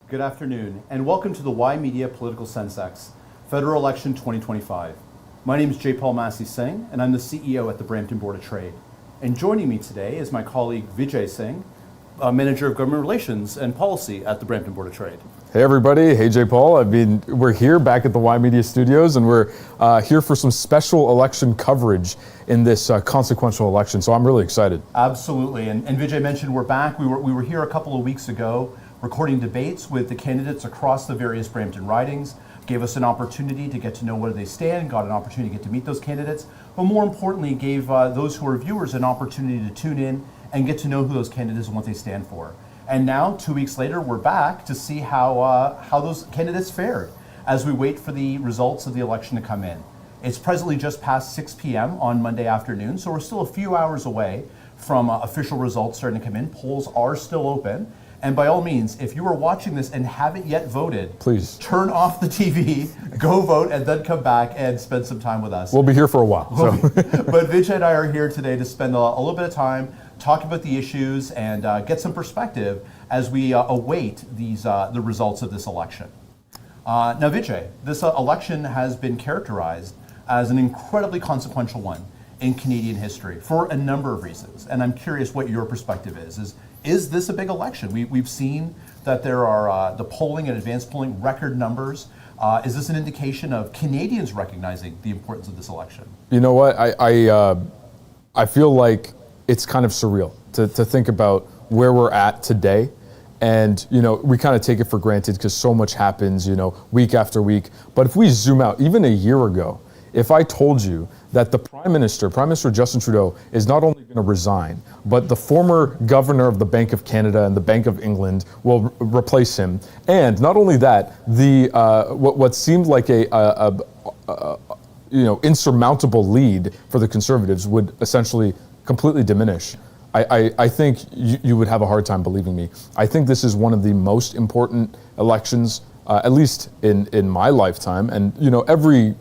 Good afternoon, and welcome to the Ymedia Political Sensex, Federal Election 2025. My name is J. Paul Massey Singh, and I'm the CEO at the Brampton Board of Trade. And joining me today is my colleague Vijay Singh, Manager of Government Relations and Policy at the Brampton Board of Trade. Hey everybody, hey J. Paul. We're here back at the Ymedia studios, and we're here for some special election coverage in this consequential election, so I'm really excited. Absolutely, and Vijay mentioned we're back. We were here a couple of weeks ago recording debates with the candidates across the various Brampton ridings, gave us an opportunity to get to know where they stand, got an opportunity to get to meet those candidates, but more importantly gave those who are viewers an opportunity to tune in and get to know who those candidates and what they stand for. And now, 2 weeks later, we're back to see how those candidates fared as we wait for the results of the election to come in. It's presently just past 6 p.m. on Monday afternoon, so we're still a few hours away from official results starting to come in. Polls are still open. And by all means, if you are watching this and haven't yet voted, please turn off the TV, go vote, and then come back and spend some time with us. We'll be here for a while. But Vijay and I are here today to spend a little bit of time talking about the issues and get some perspective as we await the results of this election. Now, Vijay, this election has been characterized as an incredibly consequential one in Canadian history for a number of reasons. And I'm curious what your perspective is. Is this a big election? We've seen that there are the polling and advanced polling record numbers. Is this an indication of Canadians recognizing the importance of this election? You know what? I feel like it's kind of surreal to think about where we're at today. And, we kind of take it for granted because so much happens, week after week. But if we zoom out, even a year ago, if I told you that the Prime Minister Justin Trudeau, is not only going to resign, but the former governor of the Bank of Canada and the Bank of England will replace him, and not only that, what seemed like a insurmountable lead for the Conservatives would essentially completely diminish, I think you would have a hard time believing me. I think this is one of the most important elections, at least in my lifetime, and every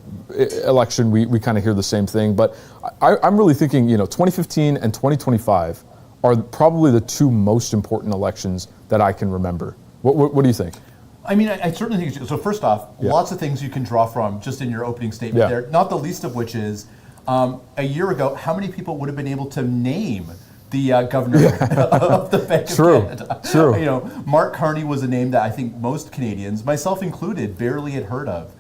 election we kind of hear the same thing, but I'm really thinking 2015 and 2025 are probably the two most important elections that I can remember. What do you think? I mean, I certainly think so. First off, lots of things you can draw from just in your opening statement there, not the least of which is a year ago, how many people would have been able to name the governor of the Bank of Canada? True. Mark Carney was a name that I think most Canadians, myself included, barely had heard of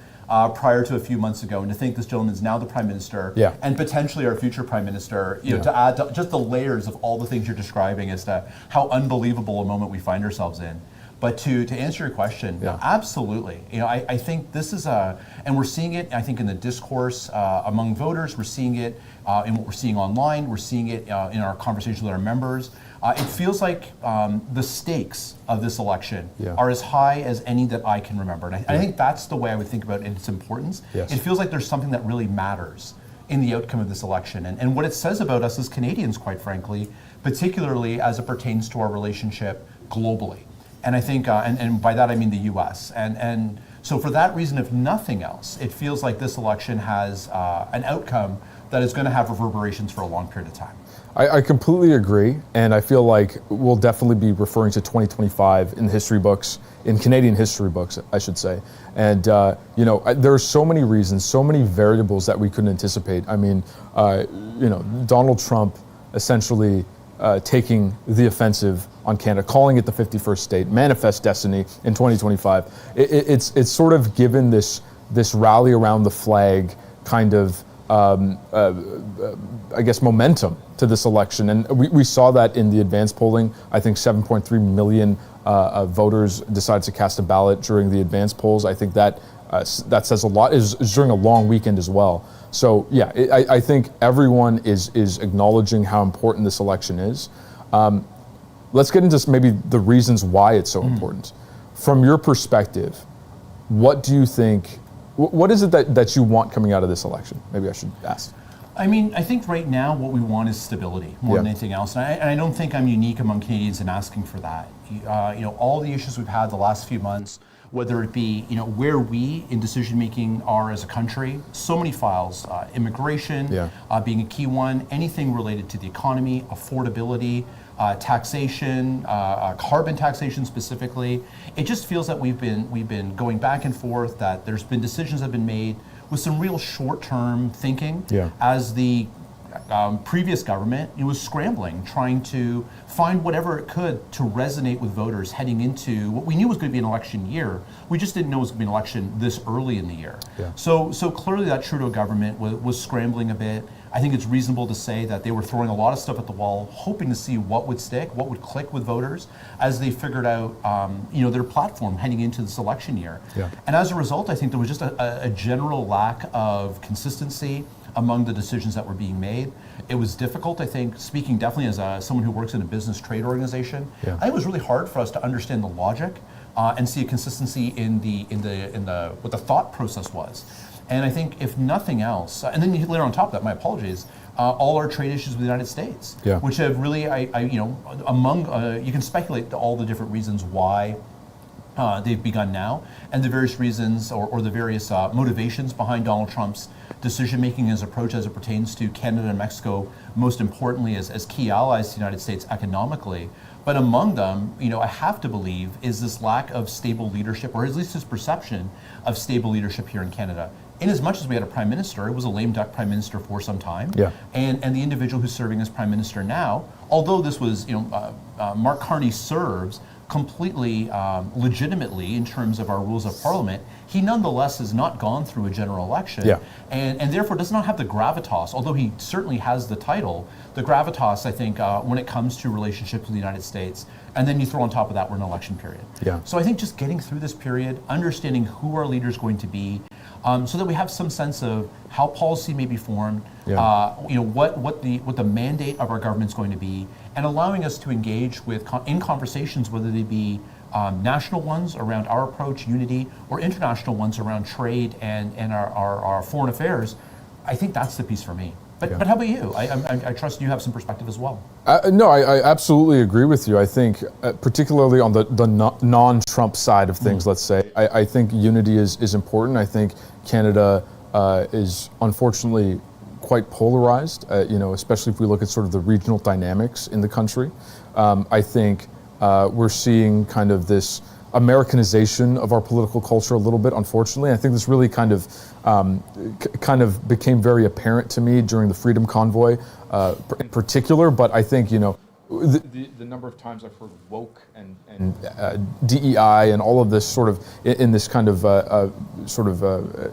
prior to a few months ago. And to think this gentleman is now the Prime Minister and potentially our future Prime Minister, to add to just the layers of all the things you're describing as to how unbelievable a moment we find ourselves in. But to answer your question, absolutely. I think this is and we're seeing it, I think, in the discourse among voters. We're seeing it in what we're seeing online. We're seeing it in our conversations with our members. It feels like the stakes of this election are as high as any that I can remember. And I think that's the way I would think about its importance. Yes. It feels like there's something that really matters in the outcome of this election. And what it says about us as Canadians, quite frankly, particularly as it pertains to our relationship globally. And I think, and by that I mean the U.S. And so for that reason, if nothing else, it feels like this election has an outcome that is going to have reverberations for a long period of time. I completely agree, and I feel like we'll definitely be referring to 2025 in history books, in Canadian history books, I should say. And there are so many reasons, so many variables that we couldn't anticipate. I mean, Donald Trump essentially taking the offensive on Canada, calling it the 51st state, manifest destiny in 2025. It's sort of given this rally around the flag kind of I guess momentum to this election, and we saw that in the advanced polling. I think 7.3 million voters decided to cast a ballot during the advanced polls. I think that says a lot. Is during a long weekend as well. So yeah, I think everyone is acknowledging how important this election is. Let's get into maybe the reasons why it's so important. From your perspective, what do you think? What is it that you want coming out of this election? Maybe I should ask. I mean, I think right now what we want is stability more than anything else. And I don't think I'm unique among Canadians in asking for that. All the issues we've had the last few months, whether it be, where we in decision making are as a country, so many files, immigration being a key one, anything related to the economy, affordability, taxation, carbon taxation specifically. It just feels that we've been going back and forth, that there's been decisions that have been made with some real short-term thinking as the previous government was scrambling, trying to find whatever it could to resonate with voters heading into what we knew was going to be an election year. We just didn't know it was going to be an election this early in the year. So clearly that Trudeau government was scrambling a bit. I think it's reasonable to say that they were throwing a lot of stuff at the wall, hoping to see what would stick, what would click with voters as they figured out their platform heading into this election year. And as a result, I think there was just a general lack of consistency among the decisions that were being made. It was difficult, I think, speaking definitely as someone who works in a business trade organization. I think it was really hard for us to understand the logic and see a consistency in what the thought process was. And I think if nothing else, and then you layer on top of that, my apologies, all our trade issues with the United States, which have really, you can speculate all the different reasons why they've begun now, and the various reasons or the various motivations behind Donald Trump's decision-making as approach as it pertains to Canada and Mexico, most importantly as key allies to the United States economically. But among them, I have to believe, is this lack of stable leadership, or at least his perception of stable leadership here in Canada. In as much as we had a prime minister, it was a lame duck prime minister for some time. And the individual who's serving as prime minister now, although this was, Mark Carney serves completely legitimately in terms of our rules of parliament, he nonetheless has not gone through a general election and therefore does not have the gravitas, although he certainly has the title, the gravitas, I think, when it comes to relationships with the United States. And then you throw on top of that, we're in an election period. So I think just getting through this period, understanding who our leader is going to be, so that we have some sense of how policy may be formed, what the mandate of our government is going to be, and allowing us to engage in conversations, whether they be national ones around our approach, unity, or international ones around trade and our foreign affairs. I think that's the piece for me. But how about you? I trust you have some perspective as well. No, I absolutely agree with you. I think, particularly on the non-Trump side of things, let's say, I think unity is important. I think Canada is unfortunately quite polarized, especially if we look at sort of the regional dynamics in the country. I think we're seeing kind of this Americanization of our political culture a little bit, unfortunately. I think this really kind of became very apparent to me during the Freedom Convoy in particular, but I think, the number of times I've heard woke and DEI and all of this sort of in this kind of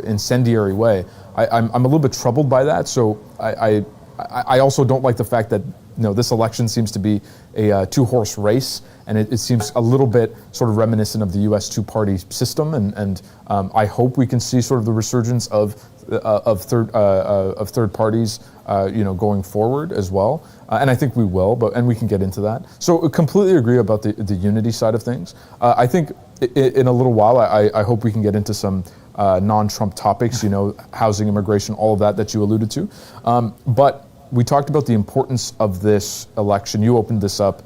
incendiary way, I'm a little bit troubled by that. So I also don't like the fact that this election seems to be a two-horse race, and it seems a little bit sort of reminiscent of the U.S. two-party system, and I hope we can see sort of the resurgence of third parties, going forward as well, and I think we will, and we can get into that. So I completely agree about the unity side of things. I think in a little while, I hope we can get into some non-Trump topics, housing, immigration, all of that you alluded to, but. We talked about the importance of this election. You opened this up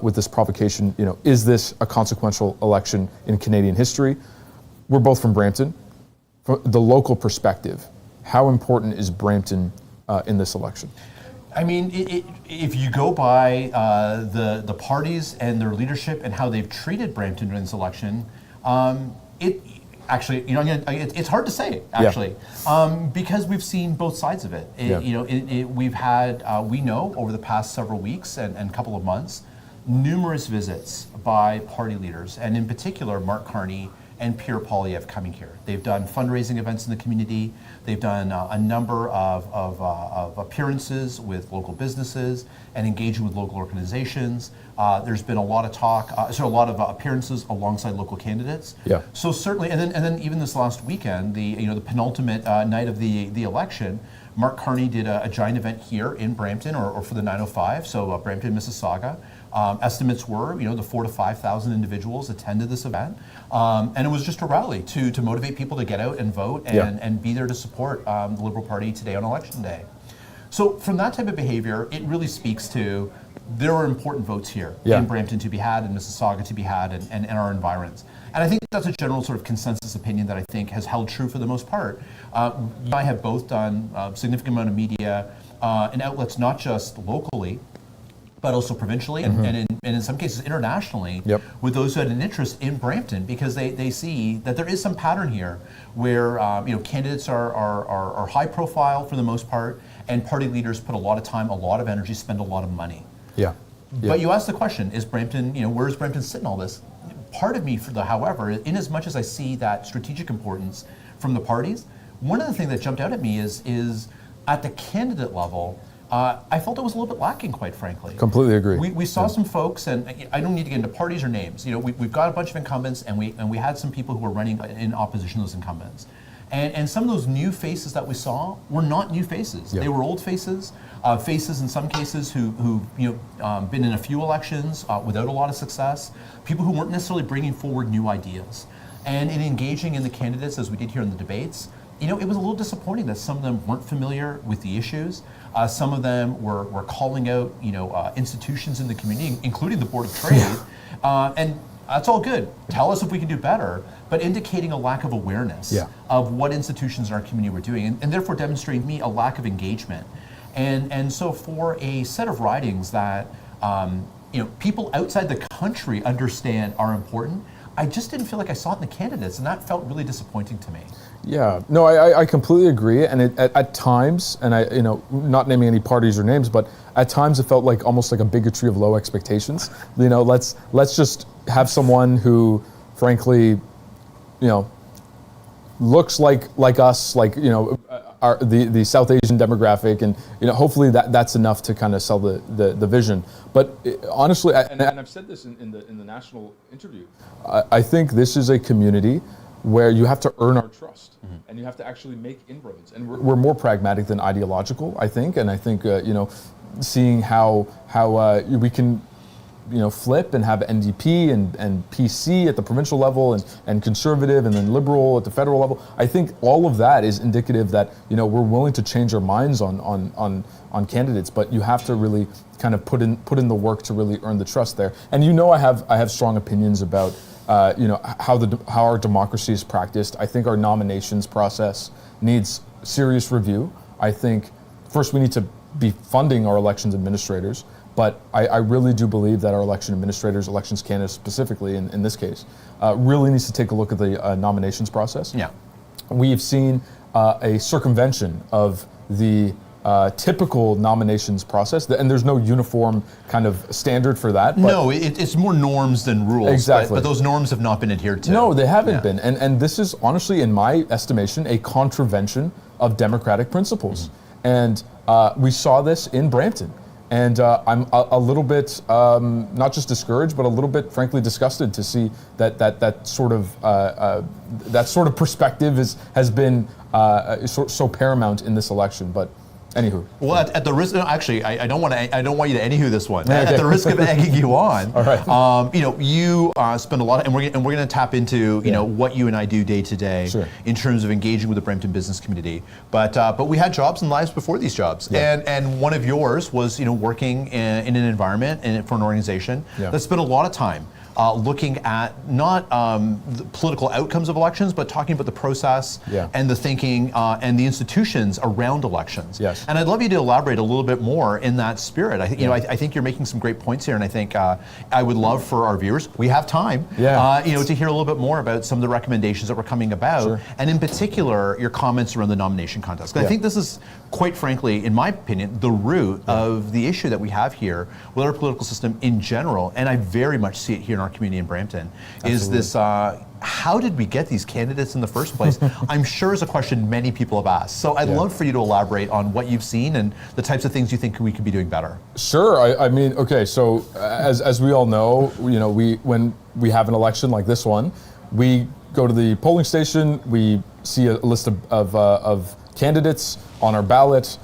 with this provocation. Is this a consequential election in Canadian history? We're both from Brampton. From the local perspective, how important is Brampton in this election? I mean, if you go by the parties and their leadership and how they've treated Brampton during this election, actually, it's hard to say, actually, because we've seen both sides of it. We've had, we know over the past several weeks and couple of months, numerous visits by party leaders, and in particular, Mark Carney and Pierre Poilievre coming here. They've done fundraising events in the community. They've done a number of appearances with local businesses and engaging with local organizations. There's been a lot of talk, a lot of appearances alongside local candidates. So certainly, and then even this last weekend, the penultimate night of the election, Mark Carney did a giant event here in Brampton, or for the 905, so Brampton, Mississauga. Estimates were, the 4,000 to 5,000 individuals attended this event, and it was just a rally to motivate people to get out and vote and be there to support the Liberal Party today on Election Day. So from that type of behavior, it really speaks to there are important votes here in Brampton to be had, in Mississauga to be had, and our environs. And I think that's a general sort of consensus opinion that I think has held true for the most part. You and I have both done a significant amount of media in outlets not just locally, but also provincially and in some cases internationally, with those who had an interest in Brampton, because they see that there is some pattern here where candidates are high profile for the most part, and party leaders put a lot of time, a lot of energy, spend a lot of money. But you asked the question, is Brampton, where does Brampton sit in all this? Part of me, however, in as much as I see that strategic importance from the parties, one of the things that jumped out at me is at the candidate level, I felt it was a little bit lacking, quite frankly. Completely agree. We saw some folks, and I don't need to get into parties or names. We've got a bunch of incumbents, and we had some people who were running in opposition to those incumbents. And some of those new faces that we saw were not new faces. They were old faces, faces in some cases who've been in a few elections without a lot of success, people who weren't necessarily bringing forward new ideas. And in engaging in the candidates, as we did here in the debates, it was a little disappointing that some of them weren't familiar with the issues. Some of them were calling out, institutions in the community, including the Board of Trade, and that's all good. Tell us if we can do better, but indicating a lack of awareness of what institutions in our community were doing, and therefore demonstrating to me a lack of engagement. And so for a set of ridings that people outside the country understand are important, I just didn't feel like I saw it in the candidates, and that felt really disappointing to me. Yeah, no, I completely agree, and at times, and I, not naming any parties or names, but at times it felt like almost like a bigotry of low expectations. Let's just have someone who, frankly, looks like us, the South Asian demographic, and hopefully that's enough to kind of sell the vision. But honestly, and I've said this in the national interview, I think this is a community where you have to earn our trust, and you have to actually make inroads. And we're more pragmatic than ideological, I think. And I think seeing how we can flip and have NDP and PC at the provincial level and conservative and then liberal at the federal level. I think all of that is indicative that we're willing to change our minds on candidates, but you have to really kind of put in the work to really earn the trust there. And I have strong opinions about how our democracy is practiced. I think our nominations process needs serious review. I think first we need to be funding our elections administrators, but I really do believe that our election administrators, elections candidates specifically in this case, really needs to take a look at the nominations process. We've seen a circumvention of the typical nominations process, and there's no uniform kind of standard for that. No, it's more norms than rules. Exactly. But those norms have not been adhered to. No, they haven't been. And this is honestly, in my estimation, a contravention of democratic principles. And we saw this in Brampton. And I'm a little bit, not just discouraged, but a little bit, frankly, disgusted to see that sort of perspective has been so paramount in this election. But anywho. Well, at the risk, actually, I don't want you to anywho this one. At the risk of egging you on, all right. You spend a lot, and we're going to tap into what you and I do day to day in terms of engaging with the Brampton business community. But we had jobs and lives before these jobs, and one of yours was working in an environment and for an organization that spent a lot of time looking at not the political outcomes of elections, but talking about the process and the thinking and the institutions around elections. Yes. And I'd love you to elaborate a little bit more in that spirit. I think you're making some great points here, and I think I would love for our viewers, we have time, to hear a little bit more about some of the recommendations that were coming about, and in particular, your comments around the nomination contest. I think this is, quite frankly, in my opinion, the root of the issue that we have here with our political system in general, and I very much see it here in our community in Brampton. Absolutely. Is this, how did we get these candidates in the first place? I'm sure is a question many people have asked. So I'd love for you to elaborate on what you've seen and the types of things you think we could be doing better. Sure. I mean, okay, so as we all know, when we have an election like this one, we go to the polling station, we see a list of candidates on our ballot,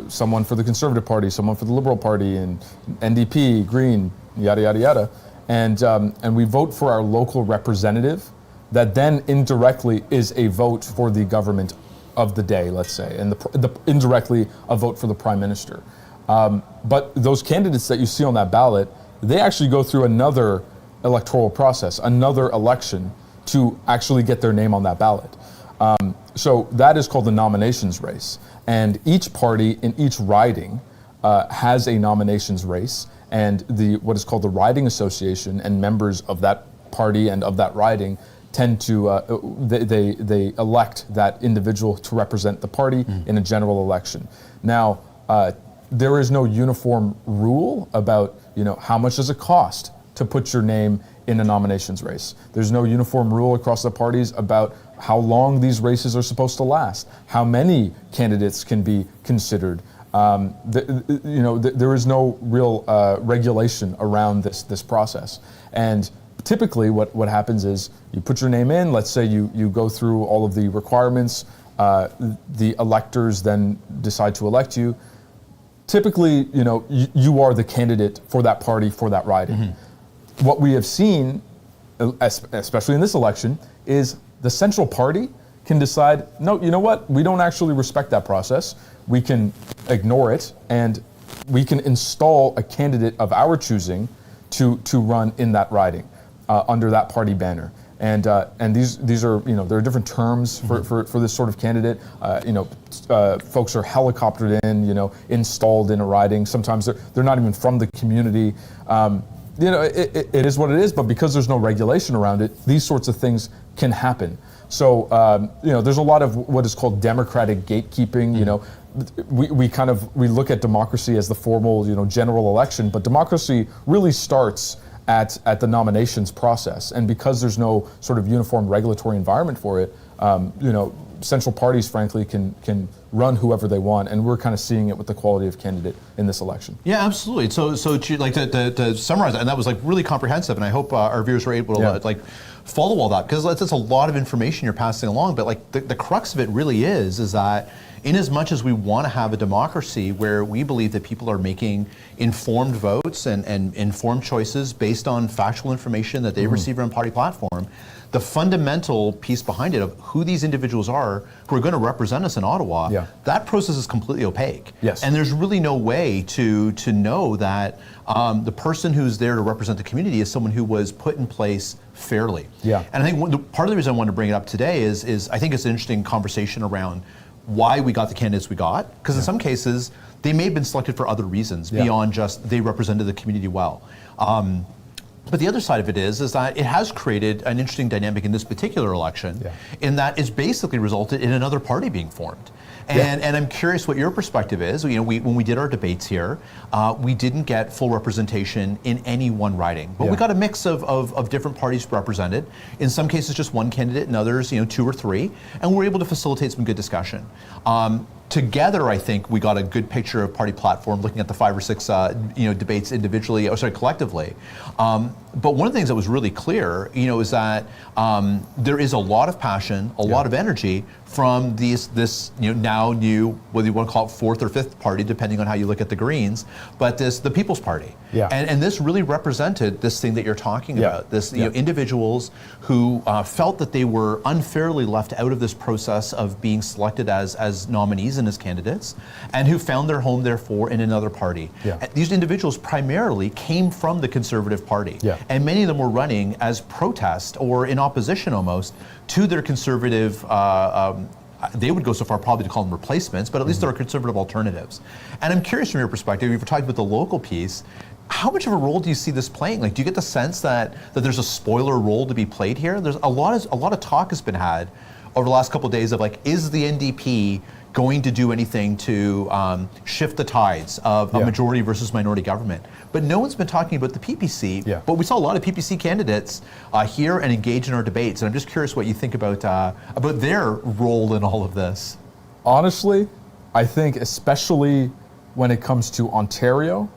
someone for the Conservative Party, someone for the Liberal Party, and NDP, Green, yada, yada, yada. And we vote for our local representative that then indirectly is a vote for the government of the day, let's say, and indirectly a vote for the Prime Minister. But those candidates that you see on that ballot, they actually go through another electoral process, another election to actually get their name on that ballot. So that is called the nominations race. And each party in each riding has a nominations race, and what is called the riding association and members of that party and of that riding tend to they elect that individual to represent the party in a general election. Now, there is no uniform rule about how much does it cost to put your name in a nominations race. There's no uniform rule across the parties about how long these races are supposed to last, how many candidates can be considered. There is no real regulation around this process. And typically what happens is you put your name in, let's say you go through all of the requirements, the electors then decide to elect you. Typically, you are the candidate for that party, for that riding. What we have seen, especially in this election, is the central party can decide, no, you know what, we don't actually respect that process. We can ignore it, and we can install a candidate of our choosing to run in that riding under that party banner. And these are, there are different terms for this sort of candidate. Folks are helicoptered in, installed in a riding. Sometimes they're not even from the community. It is what it is, but because there's no regulation around it, these sorts of things can happen. So, there's a lot of what is called democratic gatekeeping. We look at democracy as the formal, general election, but democracy really starts at the nominations process. And because there's no sort of uniform regulatory environment for it, central parties, frankly, can run whoever they want, and we're kind of seeing it with the quality of candidate in this election. Yeah, absolutely. So to summarize that, and that was really comprehensive, and I hope our viewers were able to follow all that, because that's a lot of information you're passing along. But the crux of it really is that in as much as we want to have a democracy where we believe that people are making informed votes and informed choices based on factual information that they receive on party platform, the fundamental piece behind it of who these individuals are who are going to represent us in Ottawa, that process is completely opaque. Yes. And there's really no way to know that the person who's there to represent the community is someone who was put in place fairly. Yeah. And I think part of the reason I wanted to bring it up today is I think it's an interesting conversation around why we got the candidates we got, because in some cases they may have been selected for other reasons beyond just they represented the community well. But the other side of it is that it has created an interesting dynamic in this particular election, in that it's basically resulted in another party being formed. And I'm curious what your perspective is. When we did our debates here, we didn't get full representation in any one riding, but we got a mix of different parties represented. In some cases, just one candidate, in others, 2 or 3, and we were able to facilitate some good discussion. Together, I think we got a good picture of party platform, looking at the 5 or 6 debates individually, collectively. But one of the things that was really clear, is that there is a lot of passion, a lot of energy from this now new, whether you want to call it 4th or 5th party, depending on how you look at the Greens, but the People's Party. And this really represented this thing that you're talking about, this individuals who felt that they were unfairly left out of this process of being selected as nominees and as candidates, and who found their home, therefore, in another party. These individuals primarily came from the Conservative Party, and many of them were running as protest or in opposition almost to their Conservative they would go so far probably to call them replacements, but at least there are Conservative alternatives. And I'm curious from your perspective, if you're talking about the local piece, how much of a role do you see this playing? Do you get the sense that there's a spoiler role to be played here? There's a lot of talk has been had over the last couple of days of is the NDP going to do anything to shift the tides of a majority versus minority government? But no one's been talking about the PPC, but we saw a lot of PPC candidates here and engage in our debates, and I'm just curious what you think about their role in all of this. Honestly, I think especially when it comes to Ontario,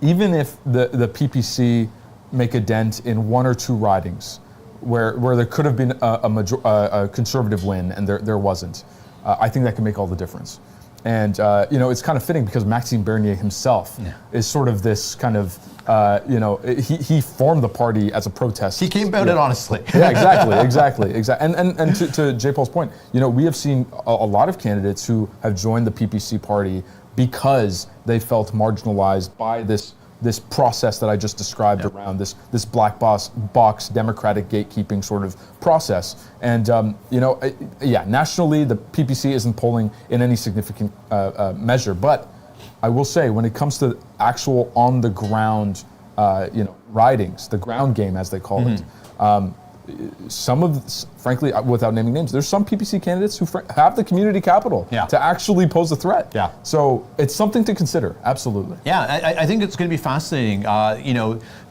even if the PPC make a dent in 1 or 2 ridings where there could have been a Conservative win and there wasn't, I think that can make all the difference. And it's kind of fitting because Maxime Bernier himself is sort of this kind of, he formed the party as a protest. He came about it honestly. Exactly. And to J. Paul's point, we have seen a lot of candidates who have joined the PPC party because they felt marginalized by this process that I just described around this black box democratic gatekeeping sort of process. And nationally the PPC isn't polling in any significant measure, but I will say, when it comes to actual on the ground, ridings, the ground game as they call it, frankly, without naming names, there's some PPC candidates who have the community capital to actually pose a threat. Yeah. So it's something to consider, absolutely. Yeah, I think it's going to be fascinating.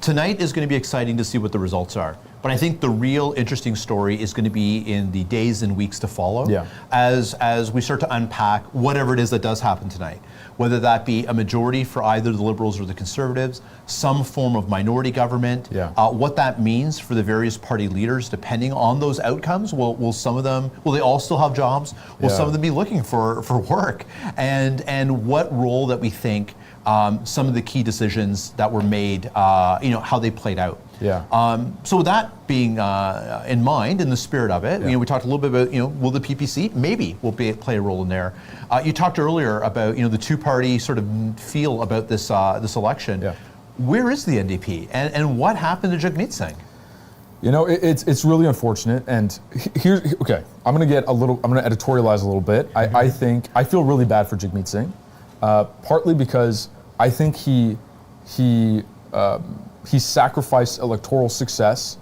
Tonight is going to be exciting to see what the results are. But I think the real interesting story is going to be in the days and weeks to follow, as we start to unpack whatever it is that does happen tonight, whether that be a majority for either the Liberals or the Conservatives, some form of minority government, what that means for the various party leaders, depending on those outcomes. Will some of them, will they all still have jobs? Will some of them be looking for work? And what role that we think some of the key decisions that were made, how they played out. So with that being in mind, in the spirit of it, we talked a little bit about, will the PPC maybe will play a role in there. You talked earlier about, the two-party sort of feel about this election. Where is the NDP, and what happened to Jagmeet Singh? It's really unfortunate, and I'm going to editorialize a little bit. I feel really bad for Jagmeet Singh, partly because I think he sacrificed electoral success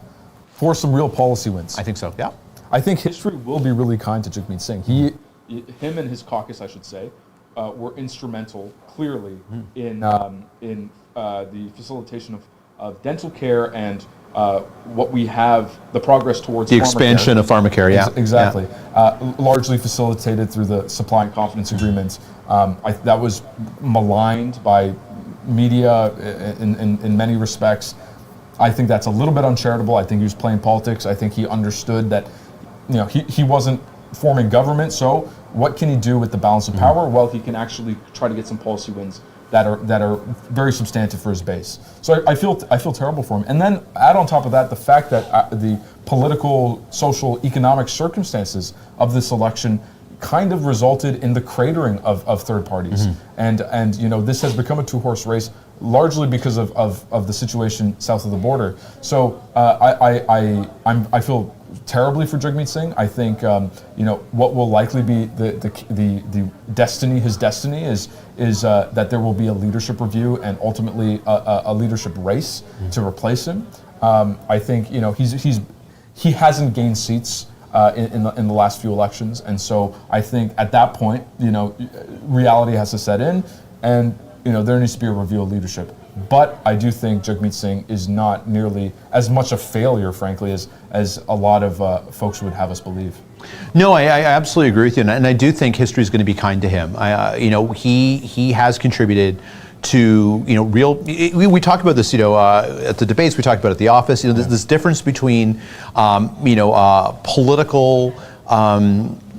for some real policy wins. I think so, yeah. I think history will be really kind to Jagmeet Singh. Him and his caucus, I should say, were instrumental, clearly, in the facilitation of dental care and what we have, the progress towards the expansion of pharmacare, exactly. Largely facilitated through the supply and confidence agreements. That was maligned by media in many respects. I think that's a little bit uncharitable. I think he was playing politics. I think he understood that he wasn't forming government, so what can he do with the balance of power? Well, he can actually try to get some policy wins that are very substantive for his base. So I feel terrible for him. And then add on top of that the fact that the political, social, economic circumstances of this election kind of resulted in the cratering of third parties. And this has become a two-horse race largely because of the situation south of the border. So I feel terribly for Jagmeet Singh. I think what will likely be the destiny, his destiny is that there will be a leadership review and ultimately a leadership race to replace him. I think he hasn't gained seats in the last few elections, and so I think at that point, reality has to set in, and there needs to be a review of leadership. But I do think Jagmeet Singh is not nearly as much a failure, frankly, as a lot of folks would have us believe. No, I absolutely agree with you, and I do think history is going to be kind to him. He has contributed to real. We talked about this, at the debates. We talked about it at the office. This difference between political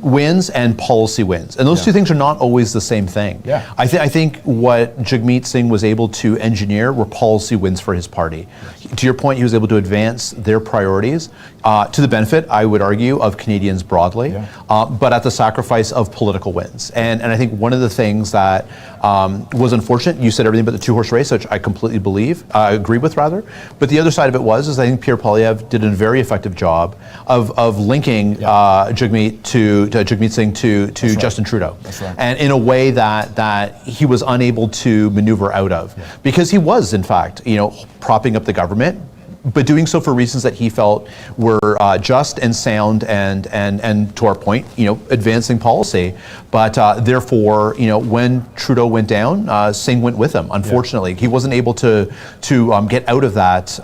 wins and policy wins, and those two things are not always the same thing. I think what Jagmeet Singh was able to engineer were policy wins for his party. To your point, he was able to advance their priorities to the benefit, I would argue, of Canadians broadly, but at the sacrifice of political wins. And I think one of the things that was unfortunate, you said everything about the two-horse race, which I completely agree with rather, but the other side of it is I think Pierre Poilievre did a very effective job of linking Jagmeet Singh to Justin Trudeau. That's right. And in a way that he was unable to maneuver out of, because he was, in fact, propping up the government, but doing so for reasons that he felt were just and sound and to our point, advancing policy. But therefore, when Trudeau went down, Singh went with him. Unfortunately, he wasn't able to get out of that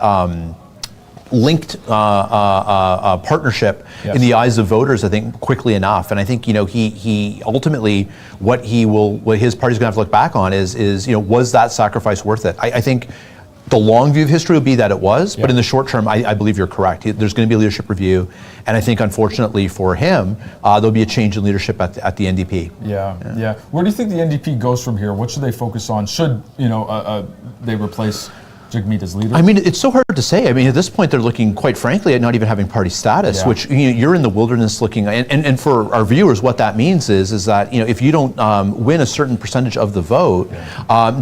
linked partnership in the eyes of voters, I think, quickly enough. And I think he ultimately what his party's going to have to look back on is was that sacrifice worth it? I think the long view of history will be that it was, but in the short term, I believe you're correct. There's going to be a leadership review, and I think, unfortunately for him, there'll be a change in leadership at the NDP. Yeah. Where do you think the NDP goes from here? What should they focus on? Should they replace Jagmeet as leader? I mean, it's so hard to say. I mean, at this point, they're looking, quite frankly, at not even having party status, which you're in the wilderness looking. And for our viewers, what that means is that if you don't win a certain percentage of the vote,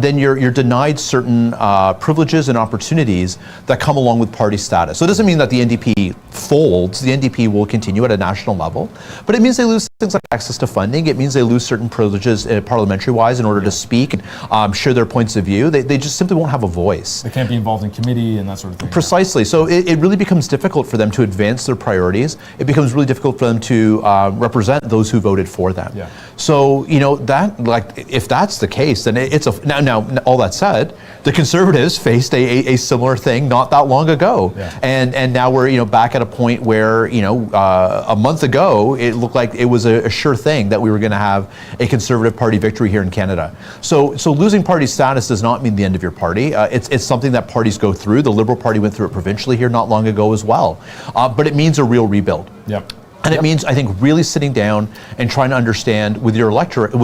then you're denied certain privileges and opportunities that come along with party status. So it doesn't mean that the NDP folds. The NDP will continue at a national level, but it means they lose things like access to funding. It means they lose certain privileges parliamentary-wise in order to speak and share their points of view. They just simply won't have a voice. They can't be involved in committee and that sort of thing. Precisely. So it really becomes difficult for them to advance their priorities. It becomes really difficult for them to represent those who voted for them. Yeah. So, if that's the case, then it's now all that said, the Conservatives faced a similar thing not that long ago. Yeah. And now we're, back at a point where, a month ago, it looked like it was a sure thing that we were going to have a Conservative Party victory here in Canada. So losing party status does not mean the end of your party. It's something that parties go through. The Liberal Party went through it provincially here not long ago as well. But it means a real rebuild. Yep. And it means, I think, really sitting down and trying to understand with the electorate,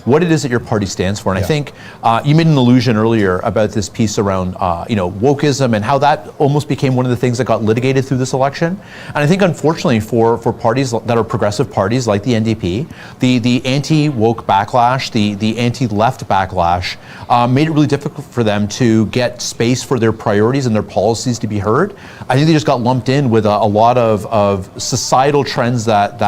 what it is that your party stands for. And I think you made an allusion earlier about this piece around, wokeism and how that almost became one of the things that got litigated through this election. And I think, unfortunately, for parties that are progressive parties like the NDP, the anti-woke backlash, the anti-left backlash, made it really difficult for them to get space for their priorities and their policies to be heard. I think they just got lumped in with a lot of societal trends that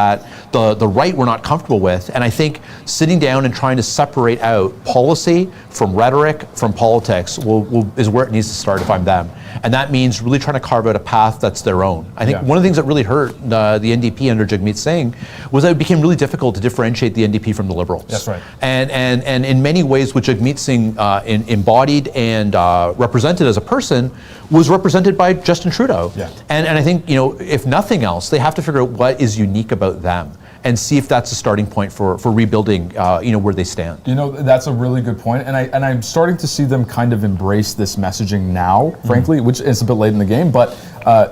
the right were not comfortable with. And I think sitting down and trying to separate out policy from rhetoric, from politics, is where it needs to start if I'm them. And that means really trying to carve out a path that's their own. I think one of the things that really hurt the NDP under Jagmeet Singh was that it became really difficult to differentiate the NDP from the Liberals. That's right. And in many ways, what Jagmeet Singh embodied and represented as a person was represented by Justin Trudeau. Yeah. And I think, if nothing else, they have to figure out what is unique about them and see if that's a starting point for rebuilding, where they stand. That's a really good point, and I'm starting to see them kind of embrace this messaging now, frankly, which is a bit late in the game, but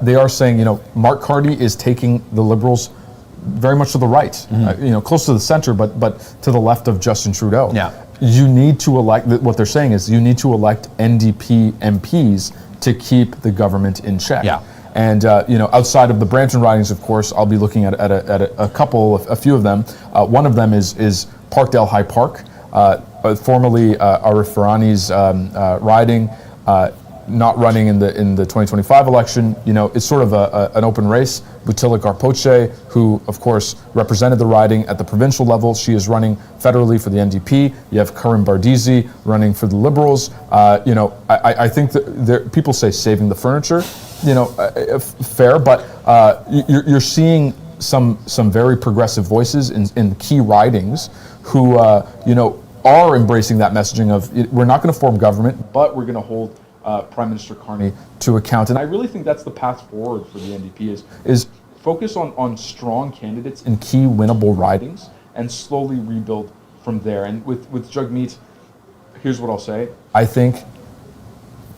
they are saying, Mark Carney is taking the Liberals very much to the right, close to the center, but to the left of Justin Trudeau. Yeah. You need to elect, what they're saying is you need to elect NDP MPs to keep the government in check. Yeah. And outside of the Brampton ridings, of course, I'll be looking at a few of them. One of them is Parkdale High Park, formerly Arif Farani's riding, not running in the 2025 election. It's sort of an open race. Butila Garpoche, who of course represented the riding at the provincial level, she is running federally for the NDP. You have Karim Bardizi running for the Liberals. I think that people say saving the furniture. Fair, but you're seeing some very progressive voices in key ridings who are embracing that messaging of we're not going to form government, but we're going to hold Prime Minister Carney to account. And I really think that's the path forward for the NDP is focus on strong candidates in key winnable ridings and slowly rebuild from there. And with Jagmeet, here's what I'll say. I think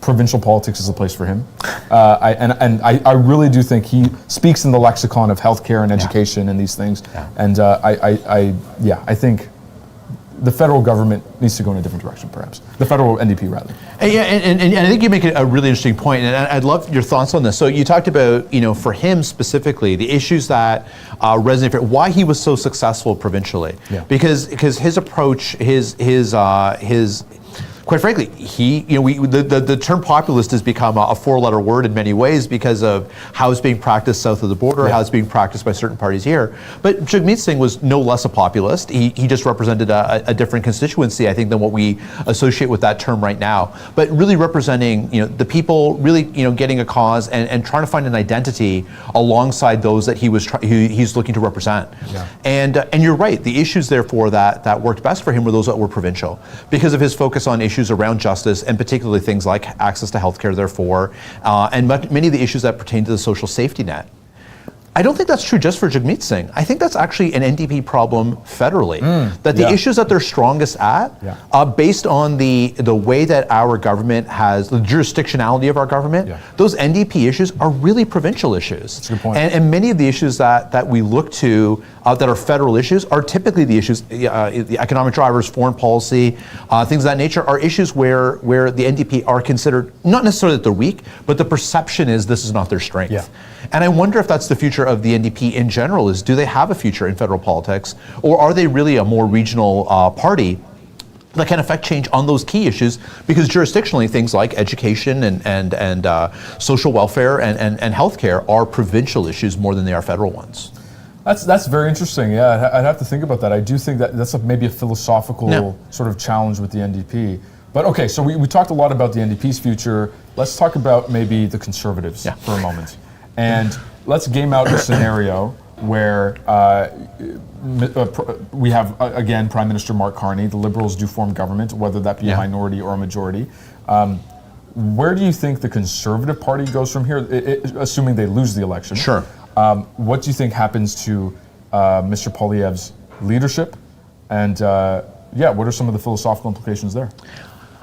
provincial politics is a place for him. I really do think he speaks in the lexicon of healthcare and education and these things. Yeah. And I think the federal government needs to go in a different direction, perhaps. The federal NDP, rather. And I think you make a really interesting point, and I'd love your thoughts on this. So you talked about, for him specifically, the issues that resonate, why he was so successful provincially. Yeah. Because his approach, his quite frankly, the term populist has become a four-letter word in many ways because of how it's being practiced south of the border, how it's being practiced by certain parties here. But Jagmeet Singh was no less a populist. He just represented a different constituency, I think, than what we associate with that term right now. But really representing, the people, really, getting a cause and trying to find an identity alongside those that he's looking to represent. Yeah. And you're right. The issues, therefore, that worked best for him were those that were provincial because of his focus on issues around justice, and particularly things like access to healthcare, therefore, and many of the issues that pertain to the social safety net. I don't think that's true just for Jagmeet Singh. I think that's actually an NDP problem federally. That the issues that they're strongest at, based on the way that our government has, the jurisdictionality of our government, those NDP issues are really provincial issues. That's a good point. And many of the issues that we look to that are federal issues are typically the issues, the economic drivers, foreign policy, things of that nature are issues where the NDP are considered, not necessarily that they're weak, but the perception is this is not their strength. Yeah. And I wonder if that's the future of the NDP in general, is do they have a future in federal politics, or are they really a more regional party that can affect change on those key issues? Because jurisdictionally, things like education and social welfare and healthcare are provincial issues more than they are federal ones. That's very interesting. Yeah, I'd have to think about that. I do think that that's maybe a philosophical sort of challenge with the NDP. But okay, so we talked a lot about the NDP's future. Let's talk about maybe the Conservatives for a moment. And let's game out a scenario where we have, again, Prime Minister Mark Carney. The Liberals do form government, whether that be a minority or a majority. Where do you think the Conservative Party goes from here, assuming they lose the election? Sure. What do you think happens to Mr. Poilievre's leadership? And what are some of the philosophical implications there?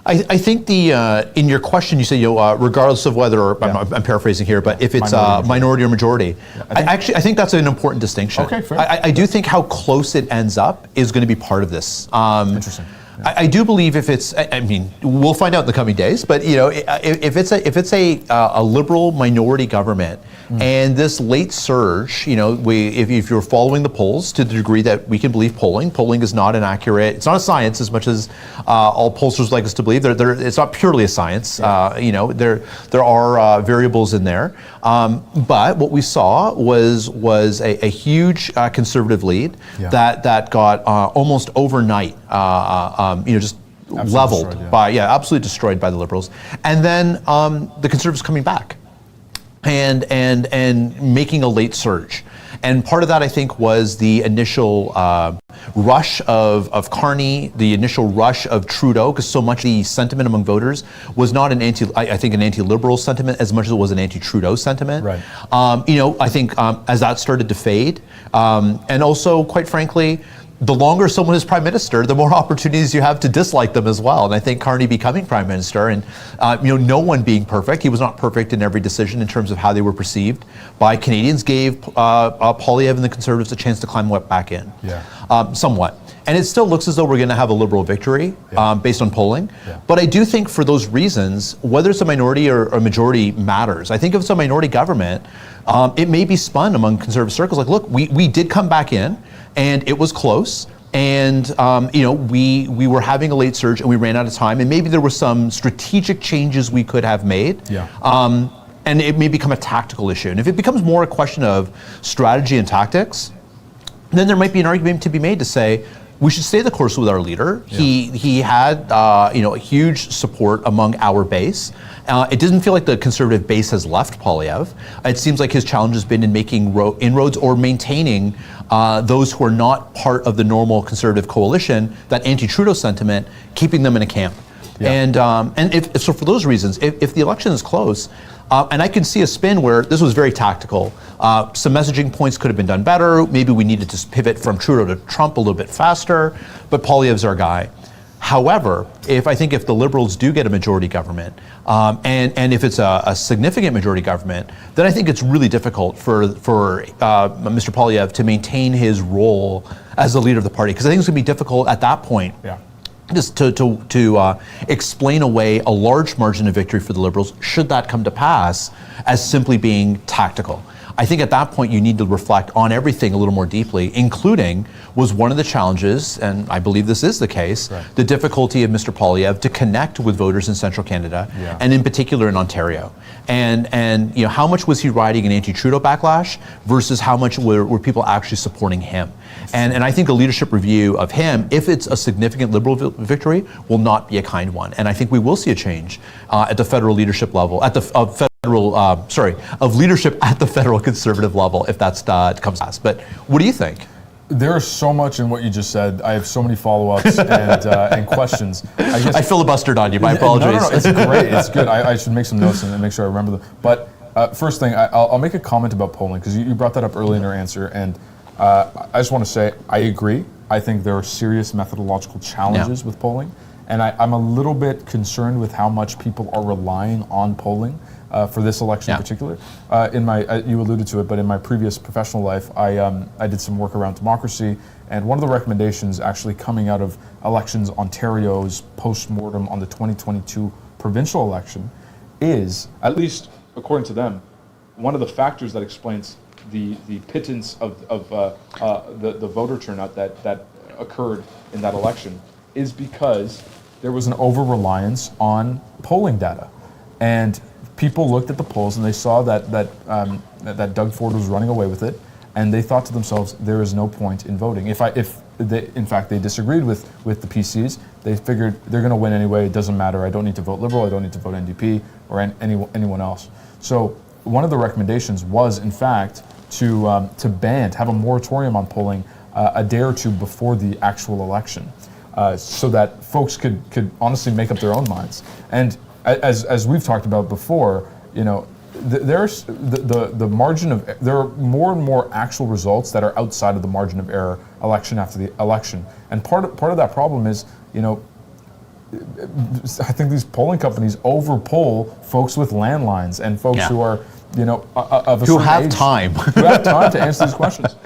I think in your question you say regardless of whether I'm paraphrasing here, but if it's minority or majority, I think that's an important distinction. Okay, fair. I do think how close it ends up is going to be part of this. Interesting. I do believe if it's, I mean, we'll find out in the coming days, but if it's a liberal minority government and this late surge, if you're following the polls to the degree that we can believe polling is not an accurate, it's not a science as much as all pollsters like us to believe. It's not purely a science. There are variables in there. But what we saw was a huge conservative lead that got almost overnight. Just absolutely leveled absolutely destroyed by the Liberals, and then the Conservatives coming back and making a late surge. And part of that, I think, was the initial rush of Carney, the initial rush of Trudeau, because so much of the sentiment among voters was not an anti-liberal sentiment as much as it was an anti-Trudeau sentiment. Right. I think as that started to fade, and also, quite frankly, the longer someone is prime minister, the more opportunities you have to dislike them as well. And I think Carney becoming prime minister and no one being perfect, he was not perfect in every decision in terms of how they were perceived by Canadians, gave Poilievre and the Conservatives a chance to climb back in, somewhat. And it still looks as though we're going to have a Liberal victory based on polling. Yeah. But I do think for those reasons, whether it's a minority or a majority matters. I think if it's a minority government, it may be spun among Conservative circles. Like, look, we did come back in, and it was close. And we were having a late surge, and we ran out of time. And maybe there were some strategic changes we could have made. Yeah. And it may become a tactical issue. And if it becomes more a question of strategy and tactics, then there might be an argument to be made to say, we should stay the course with our leader. Yeah. He had a huge support among our base. It doesn't feel like the Conservative base has left Poilievre. It seems like his challenge has been in making inroads or maintaining those who are not part of the normal Conservative coalition, that anti-Trudeau sentiment, keeping them in a camp. Yeah. And if so, for those reasons, if the election is close, and I can see a spin where this was very tactical. Some messaging points could have been done better. Maybe we needed to pivot from Trudeau to Trump a little bit faster, but Poilievre's our guy. However, if the Liberals do get a majority government, and if it's a significant majority government, then I think it's really difficult for Mr. Poilievre to maintain his role as the leader of the party, because I think it's going to be difficult at that point. Yeah. Just to explain away a large margin of victory for the Liberals, should that come to pass, as simply being tactical. I think at that point you need to reflect on everything a little more deeply, including was one of the challenges, and I believe this is the case, the difficulty of Mr. Poilievre to connect with voters in central Canada, and in particular in Ontario. And how much was he riding an anti-Trudeau backlash versus how much were people actually supporting him? And I think a leadership review of him, if it's a significant Liberal victory, will not be a kind one. And I think we will see a change at the federal leadership level, of leadership at the federal Conservative level, if that's comes to pass. But what do you think? There is so much in what you just said. I have so many follow-ups and questions. I filibustered on you. My apologies. No, it's great. It's good. I should make some notes and make sure I remember them. But first thing, I'll make a comment about polling, because you brought that up early in your answer, and I just want to say I agree. I think there are serious methodological challenges with polling, and I'm a little bit concerned with how much people are relying on polling for this election in particular. You alluded to it, but in my previous professional life, I did some work around democracy, and one of the recommendations actually coming out of Elections Ontario's post-mortem on the 2022 provincial election is, at least according to them, one of the factors that explains the pittance of the voter turnout that occurred in that election is because there was an over-reliance on polling data. And people looked at the polls and they saw that Doug Ford was running away with it, and they thought to themselves, there is no point in voting. If they, in fact, they disagreed with the PCs, they figured they're going to win anyway. It doesn't matter. I don't need to vote Liberal. I don't need to vote NDP or anyone else. So one of the recommendations was, in fact, to ban, to have a moratorium on polling a day or two before the actual election, so that folks could honestly make up their own minds. And as we've talked about before, there's the margin of, there are more and more actual results that are outside of the margin of error election after the election. And part of that problem is, I think these polling companies over-poll folks with landlines and folks who are, of a who certain have age, time. who have time to answer these questions.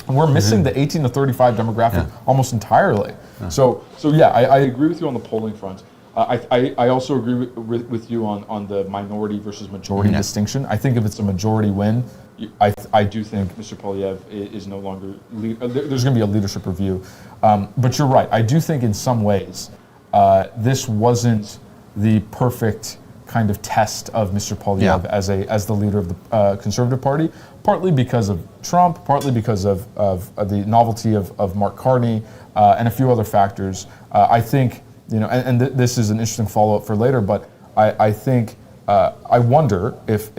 And we're missing the 18 to 35 demographic almost entirely. So yeah, I agree with you on the polling front. I also agree with you on the minority versus majority distinction. I think if it's a majority win, I do think Mr. Poilievre is no longer, there's going to be a leadership review. But you're right. I do think in some ways this wasn't the perfect kind of test of Mr. Poilievre as the leader of the Conservative Party, partly because of Trump, partly because of the novelty of Mark Carney, and a few other factors. I think, this is an interesting follow-up for later, but I think, I wonder if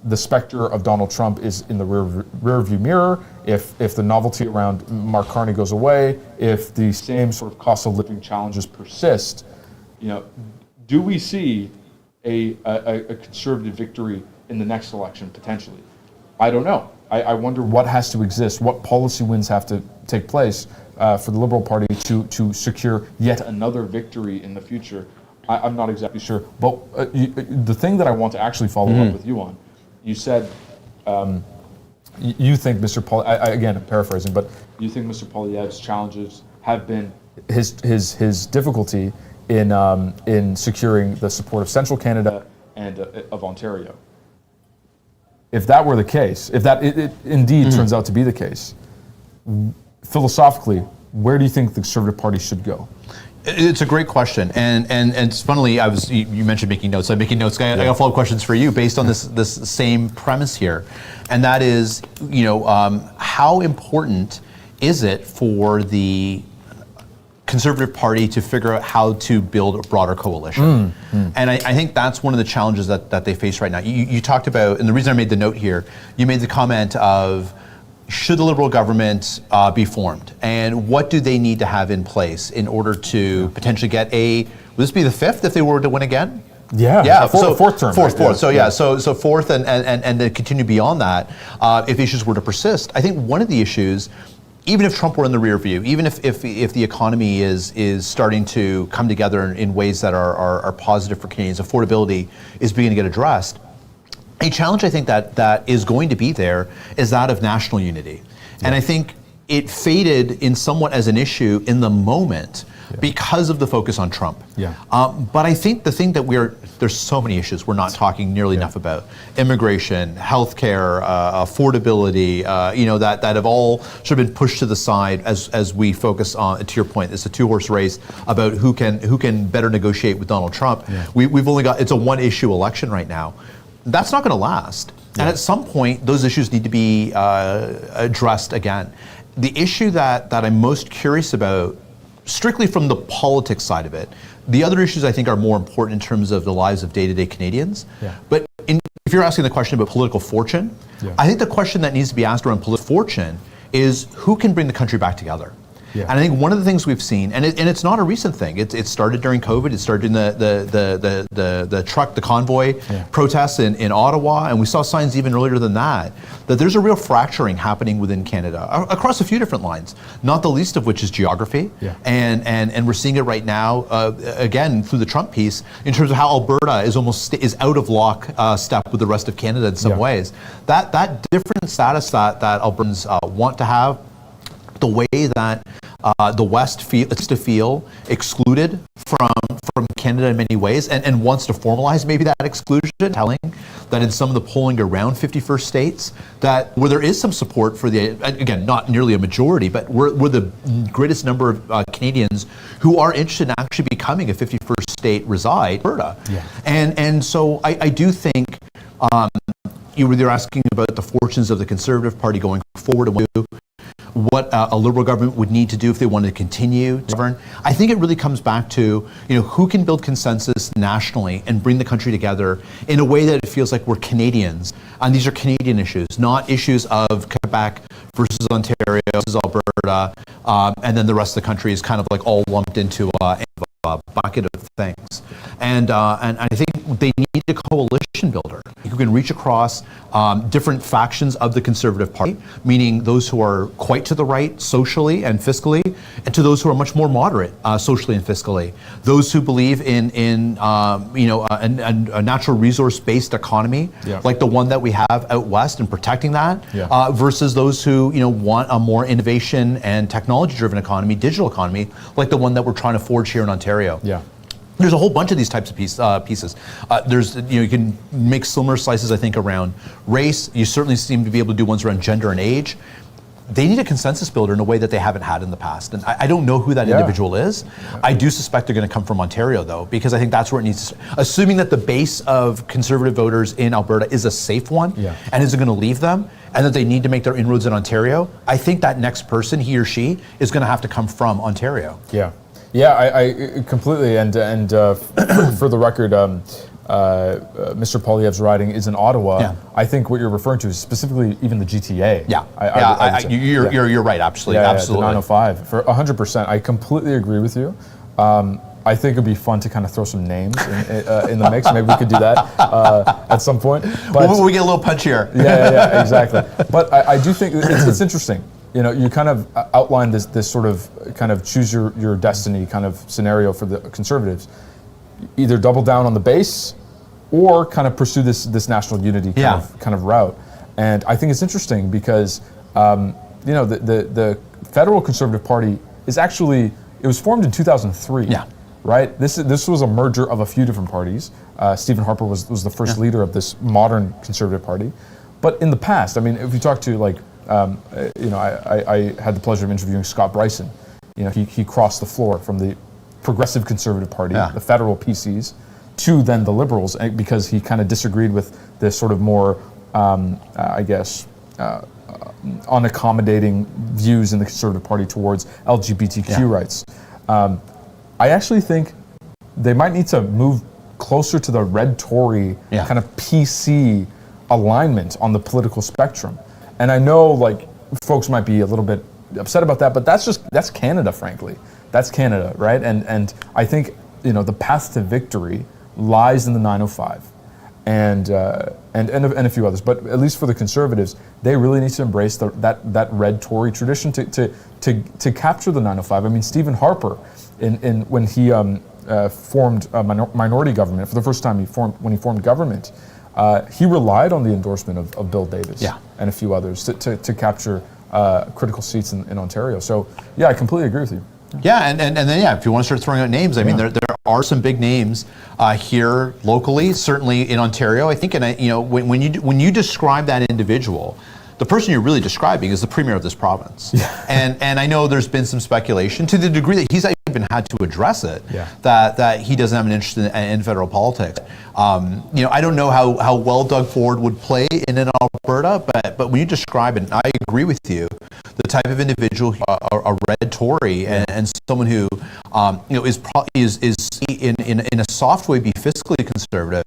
the specter of Donald Trump is in the rear view mirror, if the novelty around Mark Carney goes away, if the same sort of cost of living challenges persist, do we see a conservative victory in the next election potentially? I don't know. I wonder what has to exist, what policy wins have to take place for the Liberal Party to secure yet another victory in the future. I'm not exactly sure. But the thing that I want to actually follow up with you on, you said you think Mr. again, I'm paraphrasing, but you think Mr. Poilievre's challenges have been his difficulty in securing the support of Central Canada and of Ontario. If that were the case, if that it indeed turns out to be the case, philosophically, where do you think the Conservative Party should go? It's a great question, and it's funnily, you mentioned making notes. I'm making notes. I got follow-up questions for you based on this same premise here, and that is, how important is it for the Conservative Party to figure out how to build a broader coalition? And I think that's one of the challenges that they face right now. You talked about, and the reason I made the note here, you made the comment of, should the Liberal government be formed? And what do they need to have in place in order to potentially get would this be the fifth if they were to win again? Yeah. Fourth term. Fourth. So fourth and then continue beyond that if issues were to persist. I think one of the issues, even if Trump were in the rear view, even if the economy is starting to come together in ways that are positive for Canadians, affordability is beginning to get addressed, a challenge I think that is going to be there is that of national unity. And I think it faded in somewhat as an issue in the moment because of the focus on Trump. But I think the thing that there's so many issues we're not talking nearly enough about. Immigration, healthcare, affordability, that have all sort of been pushed to the side as we focus on, to your point, it's a two-horse race about who can better negotiate with Donald Trump. We've only got, it's a one-issue election right now. That's not going to last. And at some point, those issues need to be addressed again. The issue that I'm most curious about, strictly from the politics side of it, the other issues I think are more important in terms of the lives of day-to-day Canadians. But if you're asking the question about political fortune, I think the question that needs to be asked around political fortune is who can bring the country back together? And I think one of the things we've seen, and it's not a recent thing. It started during COVID. It started in the convoy protests in Ottawa, and we saw signs even earlier than that there's a real fracturing happening within Canada across a few different lines. Not the least of which is geography, and we're seeing it right now again through the Trump piece in terms of how Alberta is out of lock step with the rest of Canada in some ways. That different status that Albertans want to have. The way that the West feels to feel excluded from Canada in many ways, and wants to formalize maybe that exclusion, telling that in some of the polling around 51st states, that where there is some support for again, not nearly a majority, but where the greatest number of Canadians who are interested in actually becoming a 51st state reside, Alberta. And so I do think you were asking about the fortunes of the Conservative Party going forward, and what a Liberal government would need to do if they wanted to continue to govern. I think it really comes back to, who can build consensus nationally and bring the country together in a way that it feels like we're Canadians. And these are Canadian issues, not issues of Quebec versus Ontario versus Alberta, and then the rest of the country is kind of like all lumped into a bucket of things. And I think they need a coalition builder who can reach across different factions of the Conservative Party, meaning those who are quite to the right socially and fiscally, and to those who are much more moderate socially and fiscally. Those who believe in a natural resource-based economy, like the one that we have out west, and protecting that, versus those who want a more innovation and technology-driven economy, digital economy, like the one that we're trying to forge here in Ontario. Yeah. There's a whole bunch of these types of pieces. There's, you can make similar slices, I think, around race. You certainly seem to be able to do ones around gender and age. They need a consensus builder in a way that they haven't had in the past. And I don't know who that individual is. I do suspect they're going to come from Ontario, though, because I think that's where it needs to, assuming that the base of Conservative voters in Alberta is a safe one and isn't going to leave them, and that they need to make their inroads in Ontario, I think that next person, he or she, is going to have to come from Ontario. Yeah, I completely, and for the record, Mr. Poilievre's riding is in Ottawa. Yeah. I think what you're referring to is specifically even the GTA. You're right, absolutely. The 905, for 100%. I completely agree with you. I think it'd be fun to kind of throw some names in the mix. Maybe we could do that at some point. But we get a little punch here. Yeah, exactly. But I do think it's interesting. You kind of outline this sort of kind of choose your destiny kind of scenario for the Conservatives. Either double down on the base, or kind of pursue this national unity kind of route. And I think it's interesting because the federal Conservative Party is actually, it was formed in 2003. Yeah. Right. This was a merger of a few different parties. Stephen Harper was the first leader of this modern Conservative Party. But in the past, I mean, if you talk to I had the pleasure of interviewing Scott Bryson. He crossed the floor from the Progressive Conservative Party, the federal PCs, to then the Liberals, because he kind of disagreed with this sort of more, unaccommodating views in the Conservative Party towards LGBTQ rights. I actually think they might need to move closer to the red Tory kind of PC alignment on the political spectrum. And I know folks might be a little bit upset about that, but that's Canada, frankly. That's Canada, right? And I think the path to victory lies in the 905 and a few others. But at least for the Conservatives, they really need to embrace that red Tory tradition to capture the 905. I mean, Stephen Harper, when he formed a minority government for the first time, when he formed government, he relied on the endorsement of Bill Davis and a few others to capture critical seats in Ontario. So I completely agree with you. Yeah, and then if you want to start throwing out names, I mean, there are some big names here locally, certainly in Ontario. I think, when you describe that individual, the person you're really describing is the premier of this province. And I know there's been some speculation to the degree that he's even had to address it, that he doesn't have an interest in federal politics. I don't know how well Doug Ford would play in Alberta, but when you describe it, and I agree with you, the type of individual, a red Tory, and someone who is in a soft way be fiscally conservative,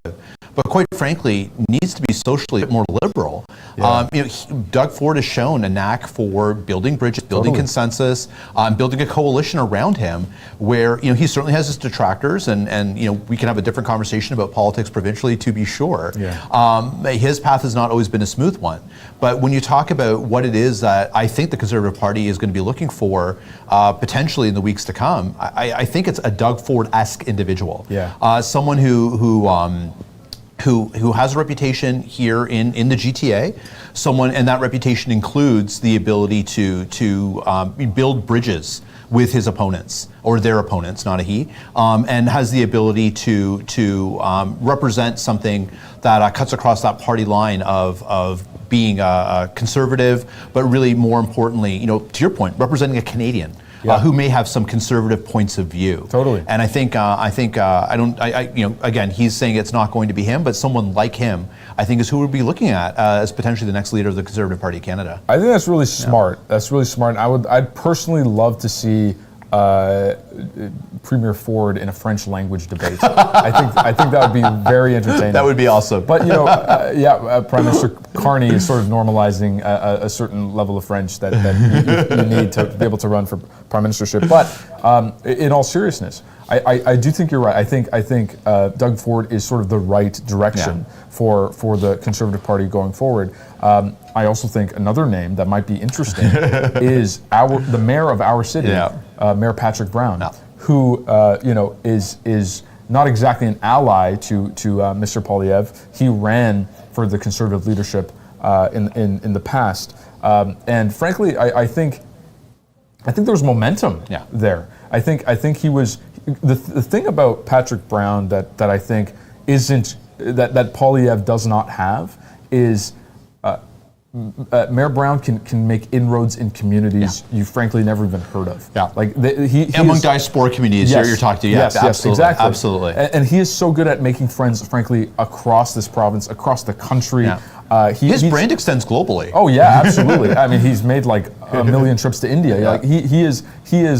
but quite frankly needs to be socially a bit more liberal. Doug Ford has shown a knack for building bridges, building consensus, building a coalition around him, where he certainly has his detractors, and we can have a different conversation about politics provincially, to be sure. His path has not always been a smooth one, but when you talk about what it is that I think the Conservative Party is going to be looking for potentially in the weeks to come, I think it's a Doug Ford-esque individual, someone who has a reputation here in the GTA, and that reputation includes the ability to build bridges with his opponents, or their opponents, not a he, and has the ability to represent something that cuts across that party line of being a conservative, but really more importantly, to your point, representing a Canadian. Yeah. who may have some conservative points of view. Totally. And again, he's saying it's not going to be him, but someone like him, I think, is who we'll be looking at as potentially the next leader of the Conservative Party of Canada. I think that's really smart. That's really smart. I'd personally love to see Premier Ford in a French language debate. I think that would be very entertaining. That would be awesome. But Prime Minister Carney is sort of normalizing a certain level of French that you need to be able to run for prime ministership. But in all seriousness, I do think you're right. I think Doug Ford is sort of the right direction for the Conservative Party going forward. I also think another name that might be interesting is the mayor of our city, Mayor Patrick Brown, who is not exactly an ally to Mr. Poilievre. He ran for the Conservative leadership in the past, and frankly, I think there was momentum there. I think he was the thing about Patrick Brown that I think isn't that Poilievre does not have is. Mayor Brown can make inroads in communities you frankly never even heard of. Yeah, like among diaspora communities you're talking to. Yes, absolutely, exactly. Absolutely. And he is so good at making friends, frankly, across this province, across the country. Yeah. His brand extends globally. Oh yeah, absolutely. I mean, he's made like 1 million trips to India. Yeah. Like he is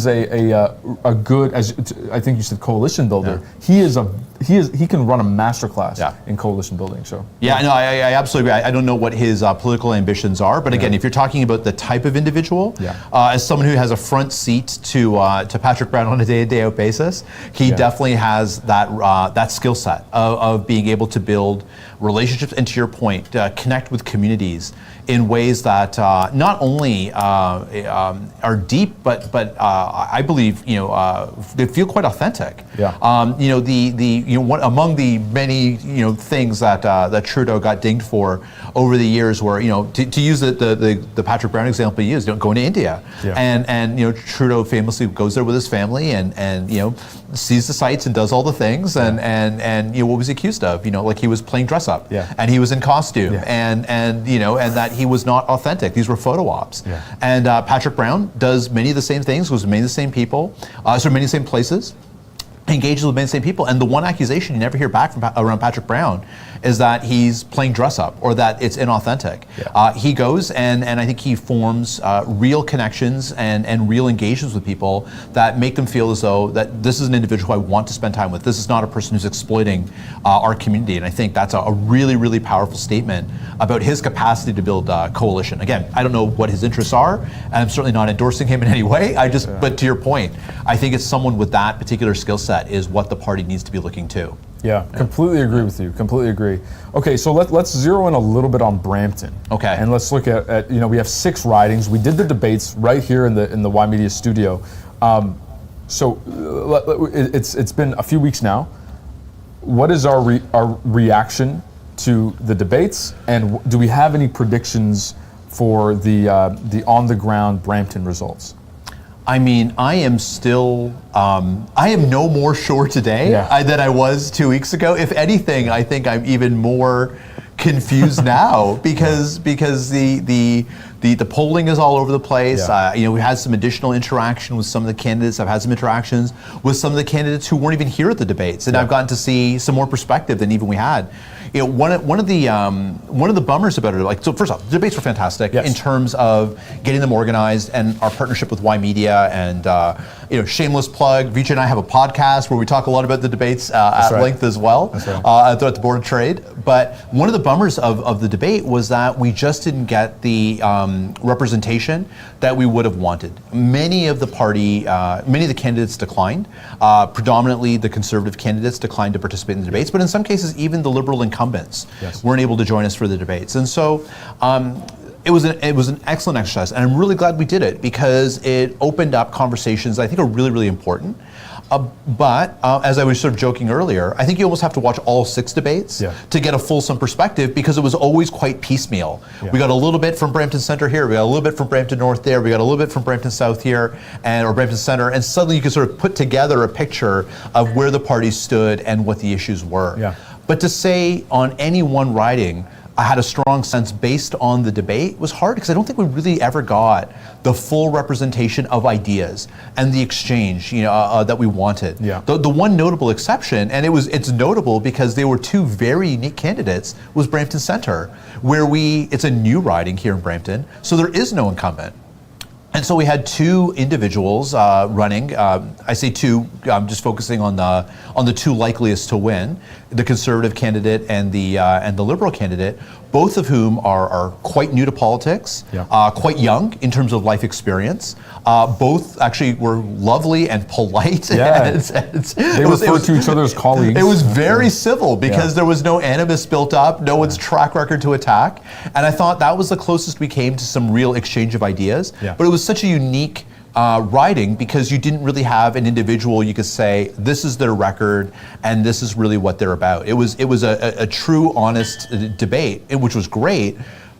a good, as I think you said, coalition builder. Yeah. He can run a masterclass in coalition building. So no, I absolutely agree. I don't know what his political ambitions are, but again, if you're talking about the type of individual, as someone who has a front seat to Patrick Brown on a day-in, day-out basis, he definitely has that skill set of being able to build relationships, and to your point, connect with communities in ways that not only are deep, but I believe they feel quite authentic. Yeah. Among the many things that Trudeau got dinged for over the years, were to use the Patrick Brown example you used, going to India, and Trudeau famously goes there with his family and sees the sights and does all the things and what was he accused of? Like he was playing dress up, and he was in costume, and that he was not authentic. These were photo ops, and Patrick Brown does many of the same things, goes to many of the same people, many of the same places, engages with many of the same people, and the one accusation you never hear back from around Patrick Brown is that he's playing dress up or that it's inauthentic. He goes and I think he forms real connections and real engagements with people that make them feel as though that this is an individual I want to spend time with. This is not a person who's exploiting our community, and I think that's a really, really powerful statement about his capacity to build coalition. Again, I don't know what his interests are, and I'm certainly not endorsing him in any way. But to your point, I think it's someone with that particular skill set is what the party needs to be looking to. Yeah, completely agree with you. Completely agree. Okay, so let's zero in a little bit on Brampton. Okay. And let's look at we have 6 ridings. We did the debates right here in the Ymedia studio. So it's been a few weeks now. What is our reaction to the debates, and do we have any predictions for the on the ground Brampton results? I mean, I am still, I am no more sure today than I was 2 weeks ago. If anything, I think I'm even more confused now because the polling is all over the place. We had some additional interaction with some of the candidates. I've had some interactions with some of the candidates who weren't even here at the debates, and I've gotten to see some more perspective than even we had. One of the bummers about it, so first off, the debates were fantastic in terms of getting them organized and our partnership with Ymedia, and shameless plug, Vijay and I have a podcast where we talk a lot about the debates at length as well at the Board of Trade. But one of the bummers of the debate was that we just didn't get the representation that we would have wanted. Many of the candidates declined. Predominantly the Conservative candidates declined to participate in the debates, but in some cases even the Liberal incumbents weren't able to join us for the debates. And so it was an excellent exercise, and I'm really glad we did it because it opened up conversations that I think are really, really important. But as I was sort of joking earlier, I think you almost have to watch all 6 debates to get a fulsome perspective, because it was always quite piecemeal. We got a little bit from Brampton Centre here, we got a little bit from Brampton North there, we got a little bit from Brampton South here, or Brampton Centre, and suddenly you can sort of put together a picture of where the party stood and what the issues were. But to say on any one riding, I had a strong sense based on the debate was hard because I don't think we really ever got the full representation of ideas and the exchange, that we wanted. Yeah. The one notable exception, and it's notable because they were two very unique candidates, was Brampton Centre, where it's a new riding here in Brampton, so there is no incumbent. And so we had two individuals running. I say two. I'm just focusing on the two likeliest to win, the Conservative candidate and the Liberal candidate, both of whom are quite new to politics, quite young in terms of life experience. Both actually were lovely and polite. Yeah. They referred to each other as colleagues. It was very civil because there was no animus built up, no one's track record to attack. And I thought that was the closest we came to some real exchange of ideas. Yeah. But it was such a unique riding because you didn't really have an individual you could say this is their record and this is really what they're about. It was a true, honest debate, which was great.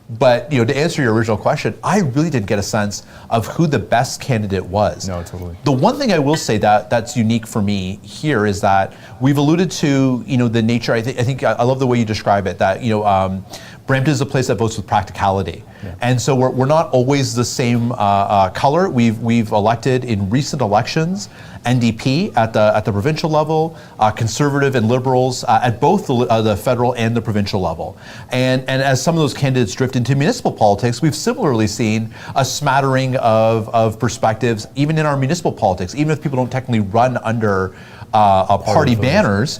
But to answer your original question, I really didn't get a sense of who the best candidate was. No, totally. The one thing I will say that's unique for me here is that we've alluded to the nature. I think I love the way you describe it. That Brampton is a place that votes with practicality, and so we're not always the same color. We've elected in recent elections NDP at the provincial level, Conservative and Liberals at both the federal and the provincial level, and as some of those candidates drift into municipal politics, we've similarly seen a smattering of perspectives, even in our municipal politics, even if people don't technically run under party banners.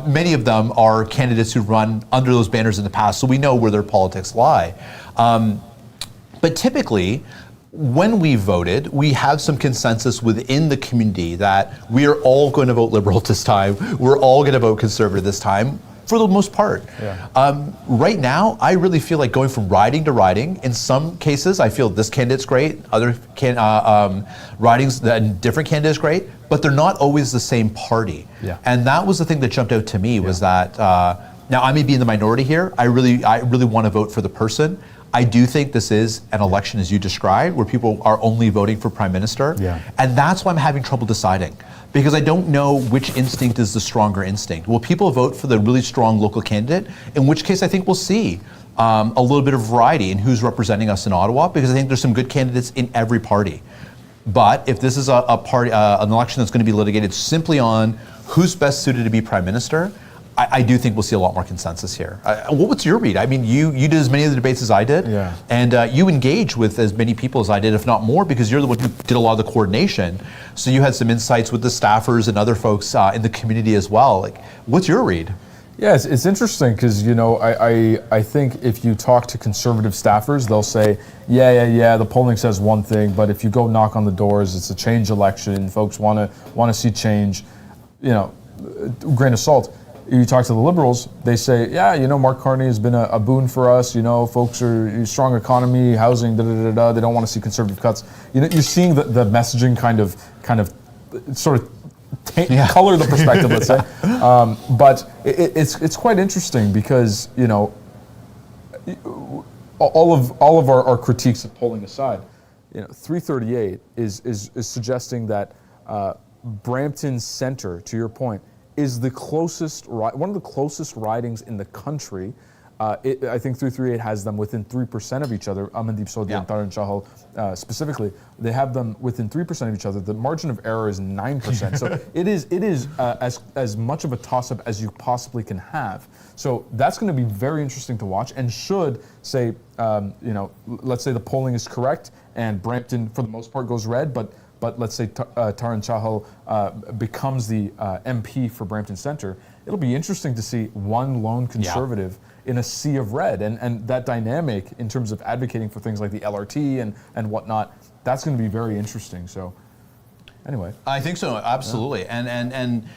Many of them are candidates who run under those banners in the past, so we know where their politics lie. But typically, when we voted, we have some consensus within the community that we are all going to vote Liberal this time, we're all going to vote Conservative this time, for the most part. Right now, I really feel like going from riding to riding. In some cases, I feel this candidate's great, other ridings, different candidate's great, but they're not always the same party. And that was the thing that jumped out to me was that, now I may be in the minority here, I really want to vote for the person. I do think this is an election, as you described, where people are only voting for Prime Minister. And that's why I'm having trouble deciding. Because I don't know which instinct is the stronger instinct. Will people vote for the really strong local candidate? In which case I think we'll see a little bit of variety in who's representing us in Ottawa, because I think there's some good candidates in every party. But if this is an election that's going to be litigated simply on who's best suited to be Prime Minister, I do think we'll see a lot more consensus here. What's your read? I mean, you did as many of the debates as I did, and you engaged with as many people as I did, if not more, because you're the one who did a lot of the coordination. So you had some insights with the staffers and other folks in the community as well. Like, what's your read? Yeah, it's interesting because I think if you talk to Conservative staffers, they'll say, yeah, the polling says one thing, but if you go knock on the doors, it's a change election. Folks want to see change. Grain of salt. You talk to the Liberals, they say, Mark Carney has been a boon for us. Folks are strong economy, housing, They don't want to see Conservative cuts. You're seeing the messaging kind of sort of color the perspective, let's say. But it's quite interesting because all of our critiques of polling aside, 338 is suggesting that Brampton Centre, to your point, is one of the closest ridings in the country. I think 338 has them within 3% of each other. Amandeep Sodhi and Taran Chahal specifically, they have them within 3% of each other. The margin of error is 9%. So it is as much of a toss-up as you possibly can have. So that's going to be very interesting to watch, and should say, let's say the polling is correct and Brampton for the most part goes red, but let's say Taran Chahal becomes the MP for Brampton Centre, it'll be interesting to see one lone Conservative in a sea of red, and that dynamic in terms of advocating for things like the LRT and whatnot, that's going to be very interesting. So anyway. I think so, absolutely. And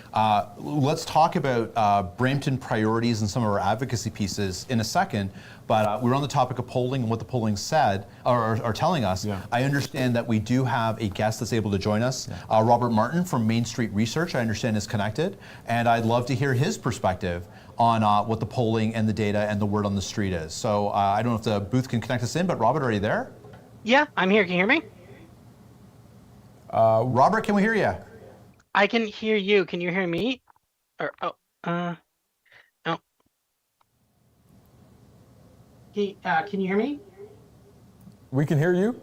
let's talk about Brampton priorities and some of our advocacy pieces in a second. But we're on the topic of polling and what the polling said, or telling us. I understand that we do have a guest that's able to join us. Robert Martin from Main Street Research, I understand, is connected. And I'd love to hear his perspective on what the polling and the data and the word on the street is. So I don't know if the booth can connect us in, but Robert, are you there? Yeah, I'm here. Can you hear me? Robert, can we hear you? I can hear you. Can you hear me? Or no. Can you hear me? We can hear you.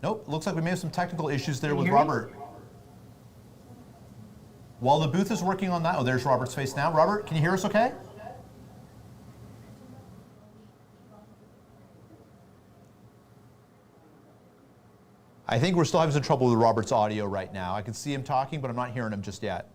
Nope, looks like we may have some technical issues there Can with you hear me? Robert. While the booth is working on that, oh, there's Robert's face now. Robert, can you hear us okay? I think we're still having some trouble with Robert's audio right now. I can see him talking, but I'm not hearing him just yet.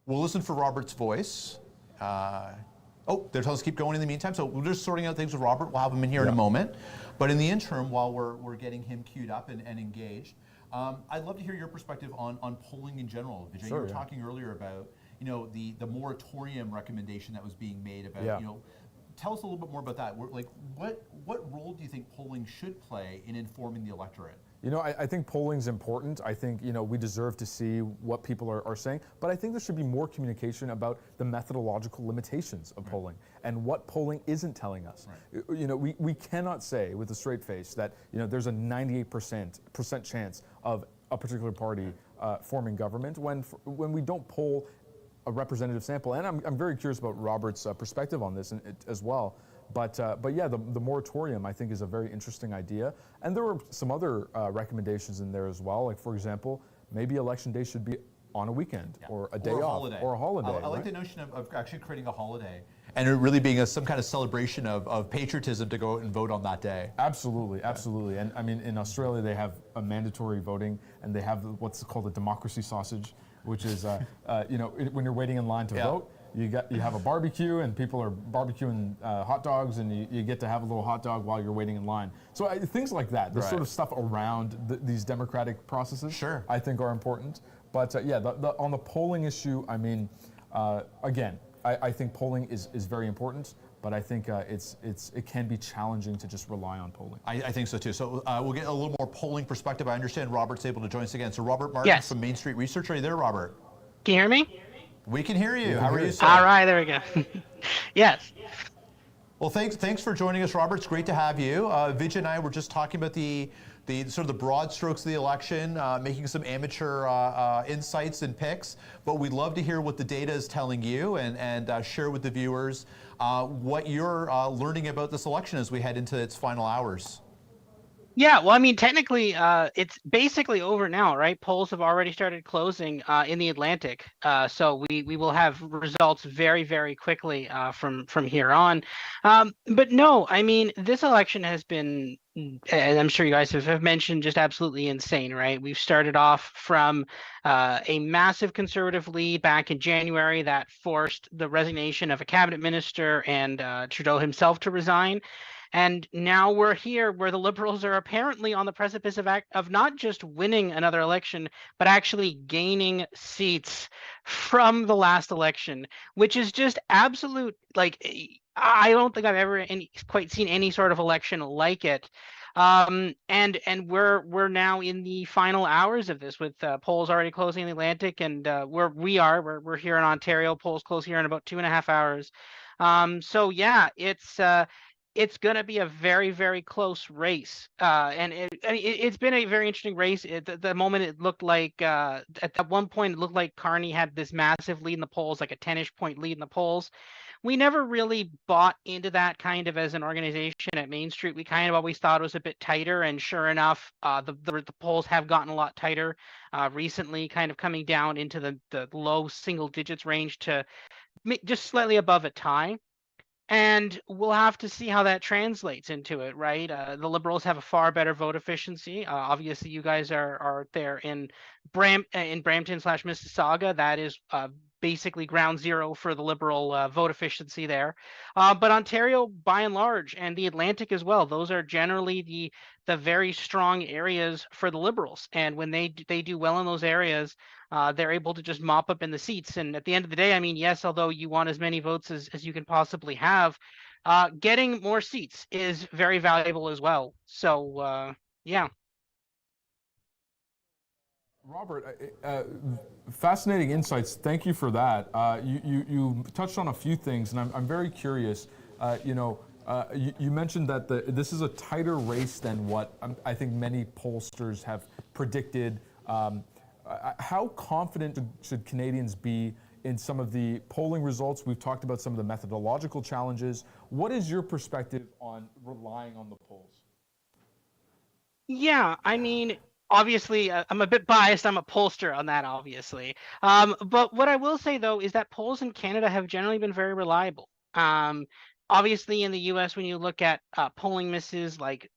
We'll listen for Robert's voice. Oh, they're telling us to keep going in the meantime. So we're just sorting out things with Robert. We'll have him in here in a moment. But in the interim, while we're getting him queued up and engaged, I'd love to hear your perspective on polling in general. Vijay, you were talking earlier about the moratorium recommendation that was being made about tell us a little bit more about that. What role do you think polling should play in informing the electorate? I think polling's important. I think, we deserve to see what people are saying, but I think there should be more communication about the methodological limitations of polling and what polling isn't telling us. We cannot say with a straight face that, there's a 98% chance of a particular party forming government when we don't poll a representative sample. And I'm very curious about Robert's perspective on this as well. But yeah, the moratorium I think is a very interesting idea. And there were some other recommendations in there as well. Like, for example, maybe election day should be on a weekend or a day off or a holiday. I like the notion of actually creating a holiday and it really being some kind of celebration of patriotism to go out and vote on that day. Absolutely, absolutely. And I mean, in Australia, they have a mandatory voting and they have what's called a democracy sausage, which is, when you're waiting in line to vote, you have a barbecue and people are barbecuing hot dogs and you get to have a little hot dog while you're waiting in line. So things like that, the sort of stuff around these democratic processes, I think are important. But on the polling issue, I mean, again, I think polling is very important. But I think it can be challenging to just rely on polling. I think so too. So we'll get a little more polling perspective. I understand Robert's able to join us again. So Robert Martin from Main Street Research. Are you there, Robert? Can you hear me? We can hear you. How are you, sir? All right, there we go. Yes. Well, thanks for joining us, Robert. It's great to have you. Vijay and I were just talking about the sort of the broad strokes of the election, making some amateur insights and picks, but we'd love to hear what the data is telling you and share with the viewers what you're learning about this election as we head into its final hours. Yeah, well, I mean, technically, it's basically over now, right? Polls have already started closing in the Atlantic, so we will have results very, very quickly from here on. But no, I mean, this election has been, and I'm sure you guys have mentioned, just absolutely insane, right? We've started off from a massive conservative lead back in January that forced the resignation of a cabinet minister and Trudeau himself to resign. And now we're here where the Liberals are apparently on the precipice of not just winning another election, but actually gaining seats from the last election, which is just absolute, like, I don't think I've ever quite seen any sort of election like it. And we're now in the final hours of this with polls already closing in the Atlantic, and we're here in Ontario. Polls close here in about 2.5 hours. So yeah, it's going to be a very, very close race. And it's been a very interesting race. At the moment, it looked like, at one point, it looked like Carney had this massive lead in the polls, like a 10-ish point lead in the polls. We never really bought into that kind of as an organization at Main Street. We kind of always thought it was a bit tighter. And sure enough, the polls have gotten a lot tighter recently, kind of coming down into the low single digits range to just slightly above a tie. And we'll have to see how that translates into it, right? The Liberals have a far better vote efficiency. Obviously, you guys are there in Brampton/Mississauga. That is basically ground zero for the Liberal vote efficiency there. But Ontario, by and large, and the Atlantic as well, those are generally the very strong areas for the Liberals. And when they do well in those areas, they're able to just mop up in the seats. And at the end of the day, I mean, yes, although you want as many votes as you can possibly have, getting more seats is very valuable as well. So, yeah. Robert, fascinating insights. Thank you for that. You touched on a few things, and I'm very curious. You mentioned that this is a tighter race than what I think many pollsters have predicted. How confident should Canadians be in some of the polling results. We've talked about some of the methodological challenges. What is your perspective on relying on the polls? Yeah, I mean, obviously, I'm a bit biased. I'm a pollster on that, obviously. But what I will say, though, is that polls in Canada have generally been very reliable. Obviously, in the US, when you look at polling misses, like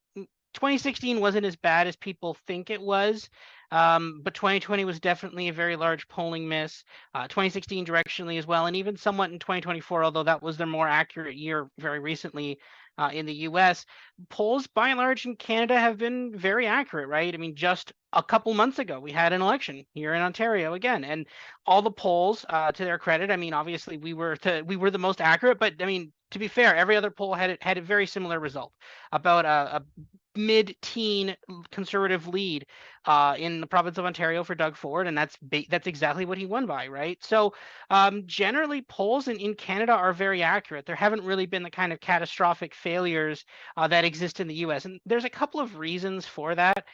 2016 wasn't as bad as people think it was, but 2020 was definitely a very large polling miss. 2016 directionally as well, and even somewhat in 2024, although that was their more accurate year very recently in the US. Polls, by and large, in Canada have been very accurate, right? I mean, just a couple months ago, we had an election here in Ontario again, and all the polls, to their credit, I mean, obviously we were the most accurate, but I mean, to be fair, every other poll had a very similar result, about a mid-teen conservative lead in the province of Ontario for Doug Ford, and that's exactly what he won by, right? So generally, polls in Canada are very accurate. There haven't really been the kind of catastrophic failures that exist in the U.S., and there's a couple of reasons for that.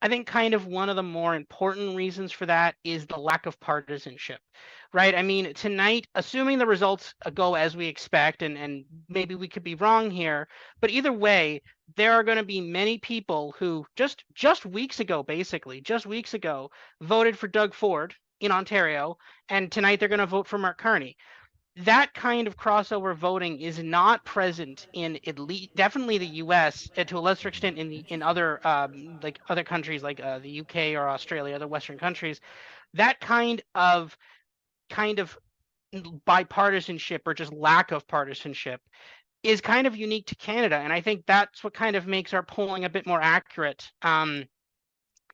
I think kind of one of the more important reasons for that is the lack of partisanship, right? I mean, tonight, assuming the results go as we expect, and maybe we could be wrong here, but either way, there are going to be many people who just weeks ago, basically, just weeks ago, voted for Doug Ford in Ontario, and tonight they're going to vote for Mark Carney. That kind of crossover voting is not present in at least definitely the U.S. and to a lesser extent in other like other countries like the U.K. or Australia, other Western countries. That kind of bipartisanship or just lack of partisanship is kind of unique to Canada, and I think that's what kind of makes our polling a bit more accurate than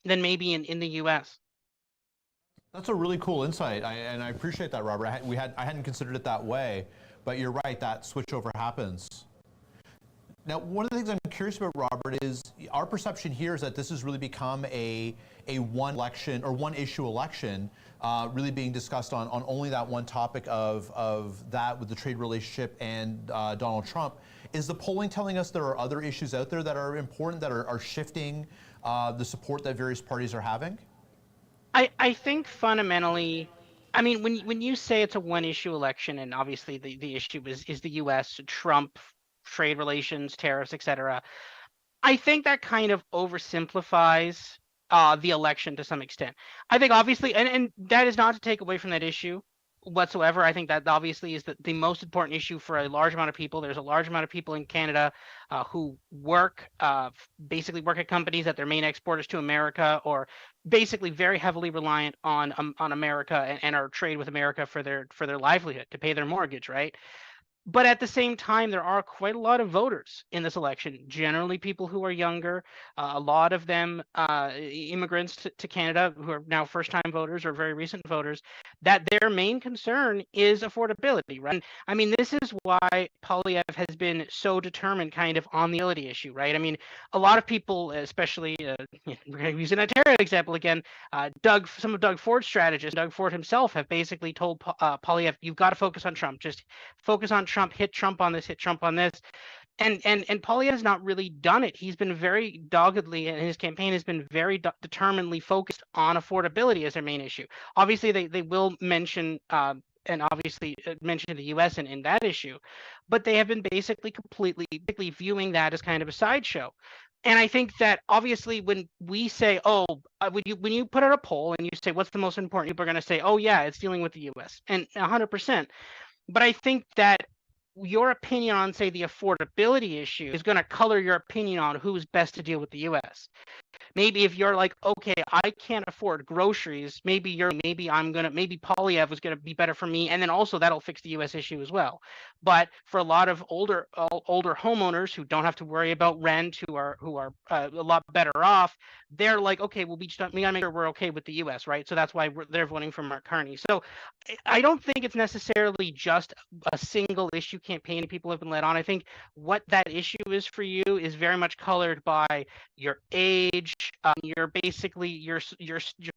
maybe in the U.S. That's a really cool insight, and I appreciate that, Robert. I hadn't considered it that way, but you're right, that switchover happens. Now, one of the things I'm curious about, Robert, is our perception here is that this has really become a one election or one issue election, really being discussed on only that one topic of that with the trade relationship and Donald Trump. Is the polling telling us there are other issues out there that are important, that are shifting the support that various parties are having? I think fundamentally, I mean, when you say it's a one issue election, and obviously the issue is the U.S., Trump, trade relations, tariffs, etc. I think that kind of oversimplifies the election to some extent. I think obviously, and that is not to take away from that issue whatsoever. I think that obviously is the most important issue for a large amount of people. There's a large amount of people in Canada who basically work at companies that their main export is to America, or basically very heavily reliant on America and our trade with America for their livelihood, to pay their mortgage, right? But at the same time, there are quite a lot of voters in this election, generally people who are younger, a lot of them immigrants to Canada who are now first-time voters or very recent voters, that their main concern is affordability, right? And, I mean, this is why Poilievre has been so determined kind of on the affordability issue, right? I mean, a lot of people, especially, we're going to use an Ontario example again, some of Doug Ford's strategists, Doug Ford himself, have basically told Poilievre, you've got to focus on Trump, just focus on Trump, hit Trump on this, hit Trump on this. And Poilievre has not really done it. He's been very doggedly, and his campaign has been very determinedly focused on affordability as their main issue. Obviously, they will mention and obviously mention the U.S. in that issue, but they have been basically completely viewing that as kind of a sideshow. And I think that obviously when we say, when you put out a poll and you say, what's the most important, people are going to say, oh yeah, it's dealing with the U.S. and 100%. But I think that your opinion on, say, the affordability issue is going to color your opinion on who's best to deal with the U.S. Maybe if you're like, okay, I can't afford groceries, maybe Poilievre was gonna be better for me, and then also that'll fix the U.S. issue as well. But for a lot of older homeowners who don't have to worry about rent, who are a lot better off, they're like, okay, we gotta make sure we're okay with the U.S., right? So that's why they're voting for Mark Carney. So I don't think it's necessarily just a single issue campaign people have been led on. I think what that issue is for you is very much colored by your age, your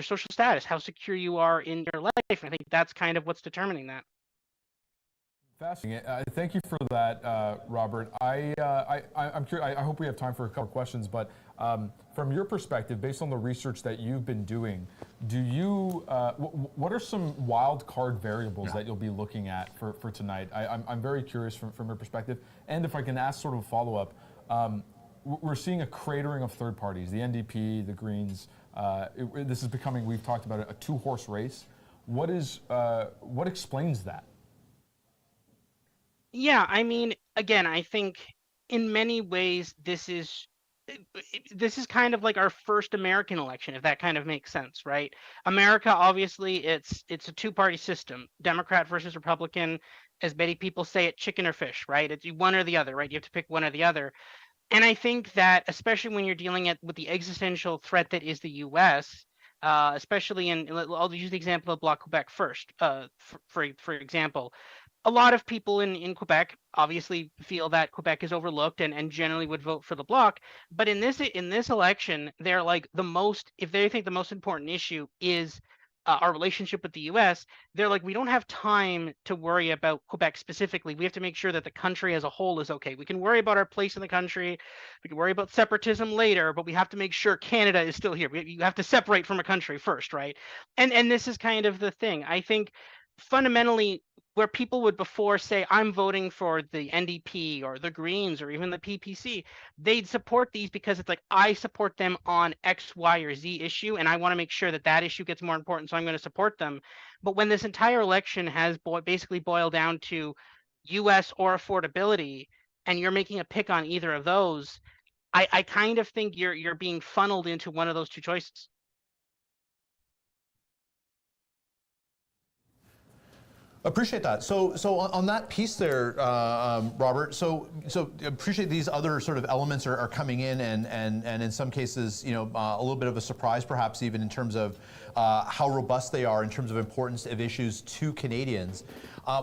social status, how secure you are in your life. I think that's kind of what's determining that. Fascinating. Thank you for that, Robert. I'm curious. I hope we have time for a couple of questions. But from your perspective, based on the research that you've been doing, do you what are some wild card variables that you'll be looking at for tonight? I'm very curious from your perspective. And if I can ask sort of a follow up, we're seeing a cratering of third parties, the NDP, the Greens. This is becoming, we've talked about it, a two-horse race. What explains that? Yeah, I mean, again, I think in many ways this is kind of like our first American election, if that kind of makes sense, right? America, obviously, it's a two-party system, Democrat versus Republican. As many people say it, chicken or fish, right? It's one or the other, right? You have to pick one or the other. And I think that especially when you're dealing with the existential threat that is the U.S., especially I'll use the example of Bloc Quebec first, for example. A lot of people in Quebec obviously feel that Quebec is overlooked and generally would vote for the Bloc. But in this election, they're like if they think the most important issue is our relationship with the U.S., they're like, we don't have time to worry about Quebec specifically. We have to make sure that the country as a whole is okay. We can worry about our place in the country. We can worry about separatism later, but we have to make sure Canada is still here. You have to separate from a country first, right? And this is kind of the thing. I think fundamentally, where people would before say, I'm voting for the NDP or the Greens or even the PPC, they'd support these because it's like, I support them on X, Y, or Z issue, and I want to make sure that issue gets more important, so I'm going to support them. But when this entire election has basically boiled down to US or affordability, and you're making a pick on either of those, I kind of think you're being funneled into one of those two choices. Appreciate that. So on that piece there, Robert. So appreciate these other sort of elements are coming in, and in some cases, a little bit of a surprise, perhaps even in terms of how robust they are in terms of importance of issues to Canadians.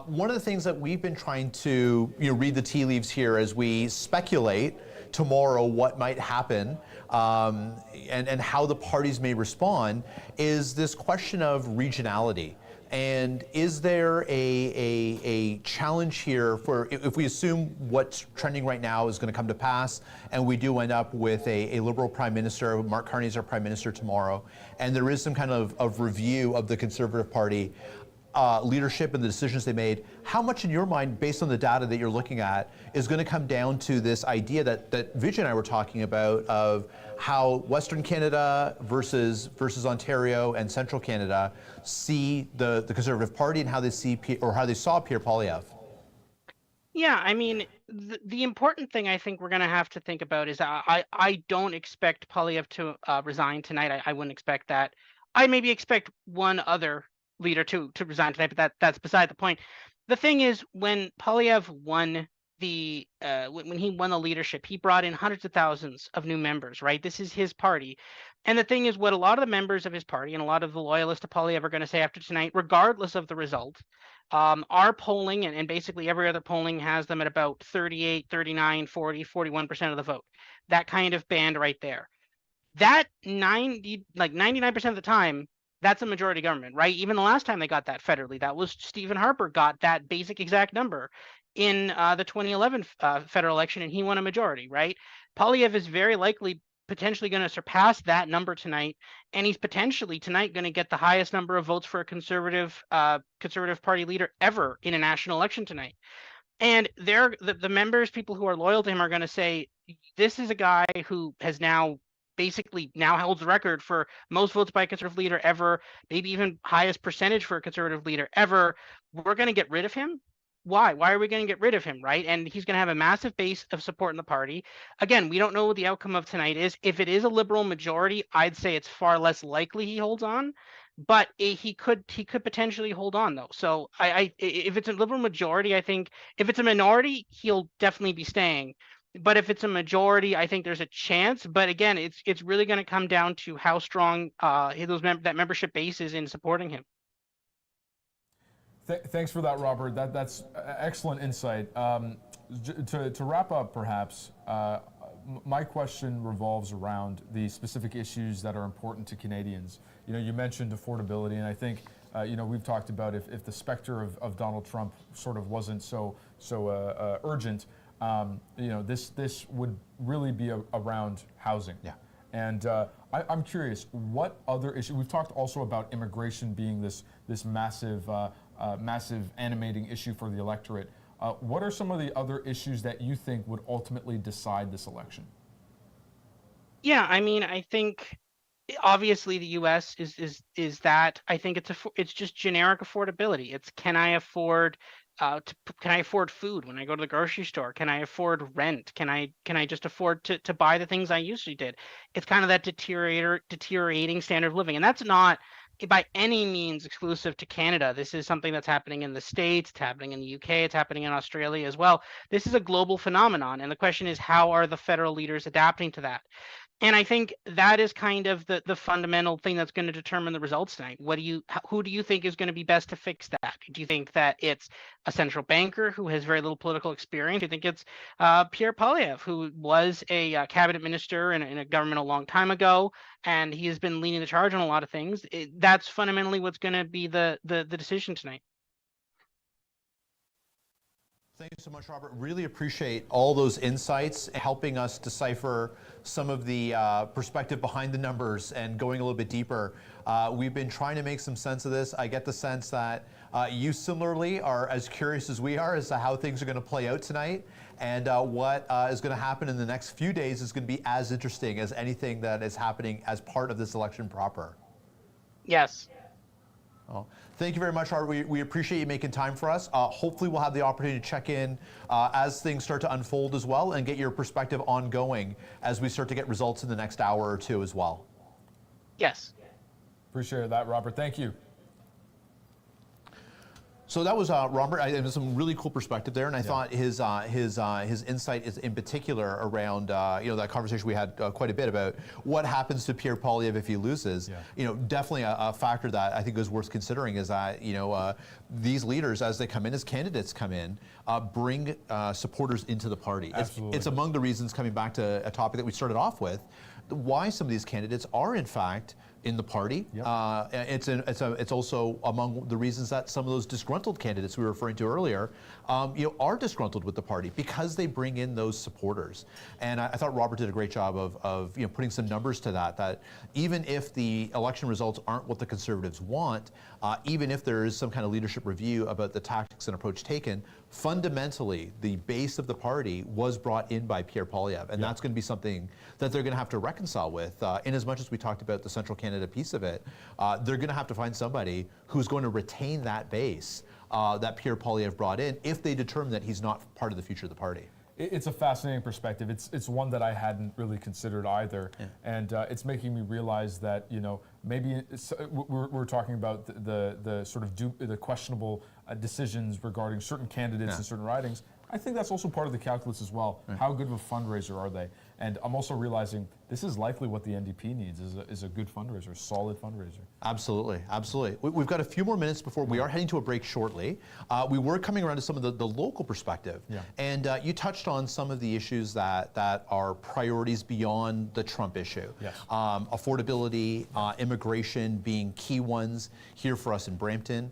One of the things that we've been trying to read the tea leaves here as we speculate tomorrow what might happen and how the parties may respond is this question of regionality. And is there a challenge here for, if we assume what's trending right now is going to come to pass, and we do end up with a Liberal Prime Minister, Mark Carney's our Prime Minister tomorrow, and there is some kind of review of the Conservative Party leadership and the decisions they made, how much in your mind, based on the data that you're looking at, is going to come down to this idea that Vijay and I were talking about of how Western Canada versus Ontario and Central Canada see the Conservative Party and how they see how they saw Pierre Poilievre? Yeah, I mean, the important thing I think we're going to have to think about is I don't expect Poilievre to resign tonight. I wouldn't expect that. I maybe expect one other leader to resign tonight, but that's beside the point. The thing is, when Poilievre won when he won the leadership, he brought in hundreds of thousands of new members, right? This is his party. And the thing is, what a lot of the members of his party and a lot of the loyalists to Poilievre are going to say after tonight, regardless of the result, our polling and basically every other polling has them at about 38, 39, 40, 41% of the vote. That kind of band right there. That 99% of the time, that's a majority government, right? Even the last time they got that federally, that was Stephen Harper got that basic exact number in the 2011 federal election, and he won a majority, right? Poilievre is very likely potentially going to surpass that number tonight, and he's potentially tonight going to get the highest number of votes for a conservative party leader ever in a national election tonight. And the members, people who are loyal to him, are going to say, this is a guy who has now holds the record for most votes by a conservative leader ever, maybe even highest percentage for a conservative leader ever. We're going to get rid of him. Why? Why are we going to get rid of him, right? And he's going to have a massive base of support in the party. Again, we don't know what the outcome of tonight is. If it is a Liberal majority, I'd say it's far less likely he holds on, but he could potentially hold on though. So if it's a Liberal majority, I think if it's a minority, he'll definitely be staying. But if it's a majority, I think there's a chance. But again, it's really going to come down to how strong that membership base is in supporting him. Thanks for that, Robert. That's excellent insight. To wrap up, perhaps, my question revolves around the specific issues that are important to Canadians. You mentioned affordability, and I think we've talked about if the specter of Donald Trump sort of wasn't so urgent, this would really be around housing. Yeah. And I'm curious, what other issue? We've talked also about immigration being this massive animating issue for the electorate. What are some of the other issues that you think would ultimately decide this election? Yeah, I mean, I think obviously the U.S. is that. I think it's just generic affordability. It's can I afford can I afford food when I go to the grocery store? Can I afford rent? Can I just afford to buy the things I usually did? It's kind of that deteriorating standard of living, and that's not by any means exclusive to Canada. This is something that's happening in the States, it's happening in the UK, it's happening in Australia as well. This is a global phenomenon, and the question is, how are the federal leaders adapting to that? And I think that is kind of the fundamental thing that's going to determine the results tonight. Who do you think is going to be best to fix that? Do you think that it's a central banker who has very little political experience? Do you think it's Pierre Poilievre, who was a cabinet minister in a government a long time ago, and he has been leading the charge on a lot of things? That's fundamentally what's going to be the decision tonight. Thank you so much, Robert. Really appreciate all those insights, helping us decipher some of the perspective behind the numbers and going a little bit deeper. We've been trying to make some sense of this. I get the sense that you similarly are as curious as we are as to how things are going to play out tonight. And what is going to happen in the next few days is going to be as interesting as anything that is happening as part of this election proper. Yes. Oh, thank you very much, Robert. We appreciate you making time for us. Hopefully we'll have the opportunity to check in as things start to unfold as well and get your perspective ongoing as we start to get results in the next hour or two as well. Yes. Appreciate that, Robert. Thank you. So that was Robert. It was some really cool perspective there, and I thought his insight is in particular around that conversation we had quite a bit about what happens to Pierre Poilievre if he loses. Yeah. Definitely a factor that I think is worth considering is that these leaders, as they come in, as candidates come in, bring supporters into the party. Absolutely. It's among the reasons, coming back to a topic that we started off with, why some of these candidates are in fact in the party. Yep. It's also among the reasons that some of those disgruntled candidates we were referring to earlier, are disgruntled with the party because they bring in those supporters. And I thought Robert did a great job of putting some numbers to that. That even if the election results aren't what the Conservatives want, even if there is some kind of leadership review about the tactics and approach taken, fundamentally the base of the party was brought in by Pierre Poilievre, and that's going to be something that they're going to have to reconcile with. In as much as we talked about the Central Canada piece of it, they're going to have to find somebody who's going to retain that base that Pierre Poilievre brought in if they determine that he's not part of the future of the party. It's a fascinating perspective. It's one that I hadn't really considered either, and it's making me realize that maybe we're talking about the sort of the questionable decisions regarding certain candidates and certain ridings. I think that's also part of the calculus as well. Right. How good of a fundraiser are they? And I'm also realizing this is likely what the NDP needs is a good fundraiser, a solid fundraiser. Absolutely, absolutely. We've got a few more minutes before we are heading to a break shortly. We were coming around to some of the local perspective. Yeah. And you touched on some of the issues that are priorities beyond the Trump issue. Yes. Affordability, immigration being key ones here for us in Brampton.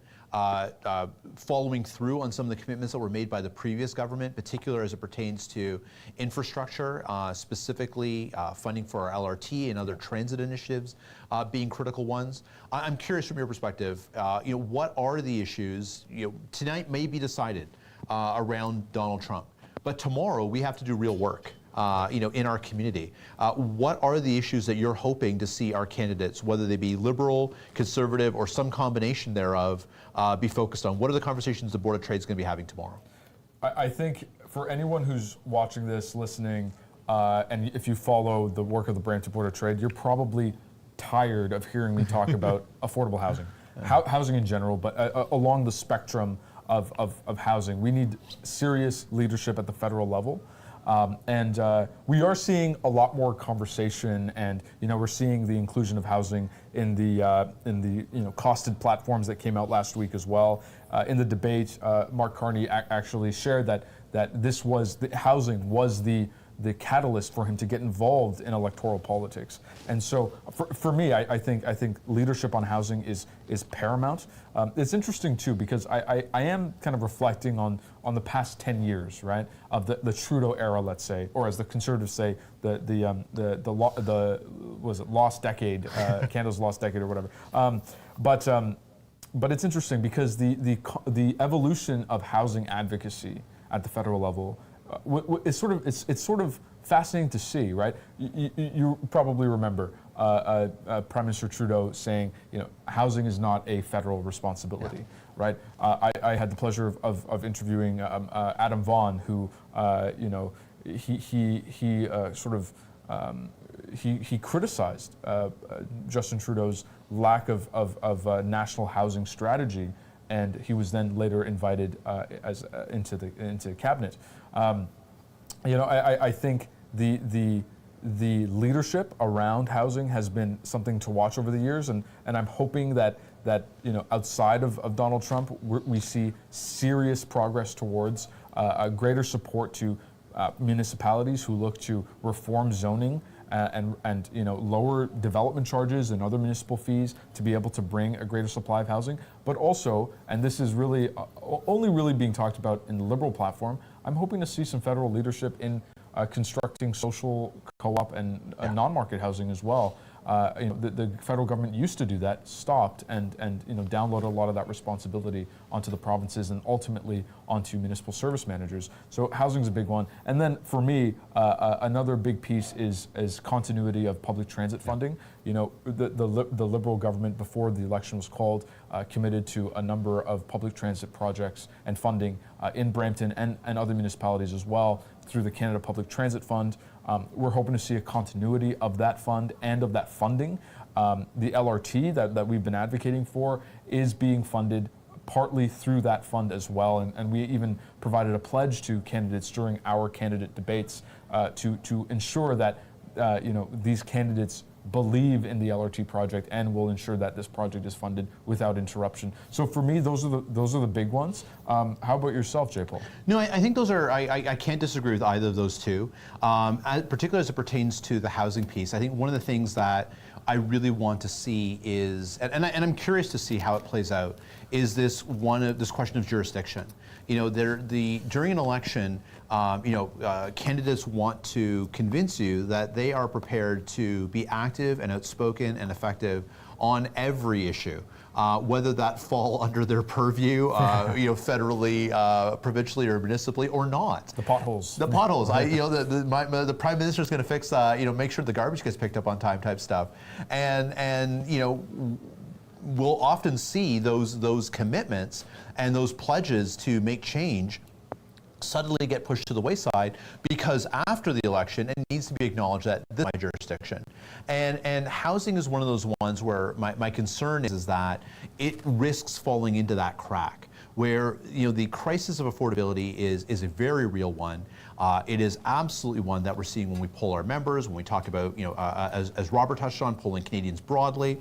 Following through on some of the commitments that were made by the previous government, particularly as it pertains to infrastructure, specifically funding for our LRT and other transit initiatives being critical ones. I'm curious from your perspective, what are the issues, tonight may be decided around Donald Trump, but tomorrow we have to do real work. In our community. What are the issues that you're hoping to see our candidates, whether they be liberal, conservative, or some combination thereof, be focused on? What are the conversations the Board of Trade is going to be having tomorrow? I think for anyone who's watching this, listening, and if you follow the work of the Brampton Board of Trade, you're probably tired of hearing me talk about affordable housing, housing in general, but along the spectrum of housing. We need serious leadership at the federal level. And we are seeing a lot more conversation, and we're seeing the inclusion of housing in the costed platforms that came out last week as well. In the debate, Mark Carney actually shared that housing was the the catalyst for him to get involved in electoral politics. And so for me, I think leadership on housing is paramount. It's interesting too, because I am kind of reflecting on the past 10 years, right, of the Trudeau era, let's say, or as the Conservatives say, the lost decade, Canada's lost decade or whatever. But it's interesting because the evolution of housing advocacy at the federal level is sort of fascinating to see, right? You probably remember Prime Minister Trudeau saying, housing is not a federal responsibility, right? I had the pleasure of interviewing Adam Vaughan, who he criticized Justin Trudeau's lack of national housing strategy, and he was then later invited into cabinet. I think the leadership around housing has been something to watch over the years, and I'm hoping that outside of Donald Trump, we see serious progress towards a greater support to municipalities who look to reform zoning and lower development charges and other municipal fees to be able to bring a greater supply of housing. But also, and this is really only really being talked about in the Liberal platform, I'm hoping to see some federal leadership in constructing social co-op and non-market housing as well. The federal government used to do that, stopped, and downloaded a lot of that responsibility onto the provinces and ultimately onto municipal service managers. So housing's a big one. And then for me, another big piece is continuity of public transit funding. The Liberal government before the election was called committed to a number of public transit projects and funding in Brampton and other municipalities as well through the Canada Public Transit Fund. We're hoping to see a continuity of that fund and of that funding. The LRT that we've been advocating for is being funded partly through that fund as well, and we even provided a pledge to candidates during our candidate debates to ensure that these candidates believe in the LRT project and will ensure that this project is funded without interruption. So for me, those are the big ones. How about yourself, J. Paul? No, I think those are, I can't disagree with either of those two. Particularly as it pertains to the housing piece, I think one of the things that I really want to see is, and I'm curious to see how it plays out, is this question of jurisdiction. During an election, candidates want to convince you that they are prepared to be active and outspoken and effective on every issue, whether that fall under their purview, federally, provincially, or municipally, or not. The potholes. The potholes. The Prime Minister is going to fix, make sure the garbage gets picked up on time type stuff, and we'll often see those commitments and those pledges to make change suddenly get pushed to the wayside because after the election it needs to be acknowledged that this is my jurisdiction. And housing is one of those ones where my concern is that it risks falling into that crack where the crisis of affordability is a very real one. It is absolutely one that we're seeing when we poll our members, when we talk about, as Robert touched on, polling Canadians broadly.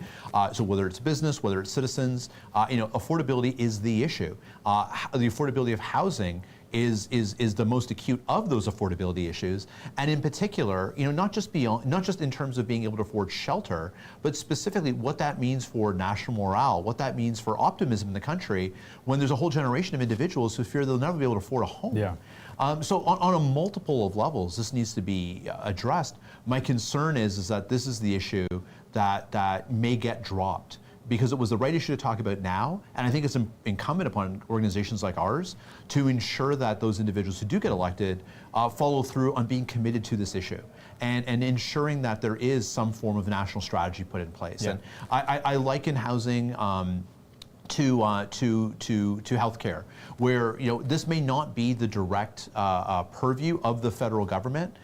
So whether it's business, whether it's citizens, affordability is the issue. The affordability of housing is the most acute of those affordability issues, and in particular, not just in terms of being able to afford shelter, but specifically what that means for national morale, what that means for optimism in the country, when there's a whole generation of individuals who fear they'll never be able to afford a home. Yeah. So on a multiple of levels, this needs to be addressed. My concern is that this is the issue that may get dropped, because it was the right issue to talk about now, and I think it's incumbent upon organizations like ours to ensure that those individuals who do get elected follow through on being committed to this issue and ensuring that there is some form of national strategy put in place. Yeah. And I liken housing to healthcare, where this may not be the direct purview of the federal government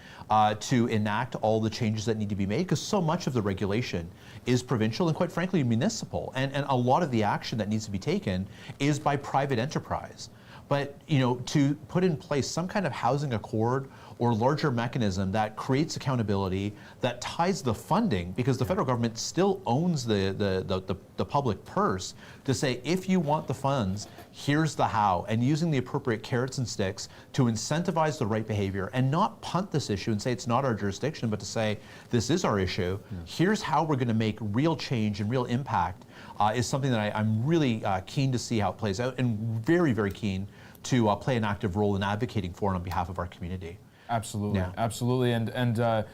to enact all the changes that need to be made, because so much of the regulation is provincial and quite frankly municipal, and a lot of the action that needs to be taken is by private enterprise. But to put in place some kind of housing accord or larger mechanism that creates accountability, that ties the funding, because the federal government still owns the public purse, to say, if you want the funds, here's the how, and using the appropriate carrots and sticks to incentivize the right behavior and not punt this issue and say it's not our jurisdiction, but to say this is our issue. Here's how we're going to make real change and real impact, is something that I'm really keen to see how it plays out, and very, very keen to play an active role in advocating for it on behalf of our community. Absolutely, Yeah. absolutely. And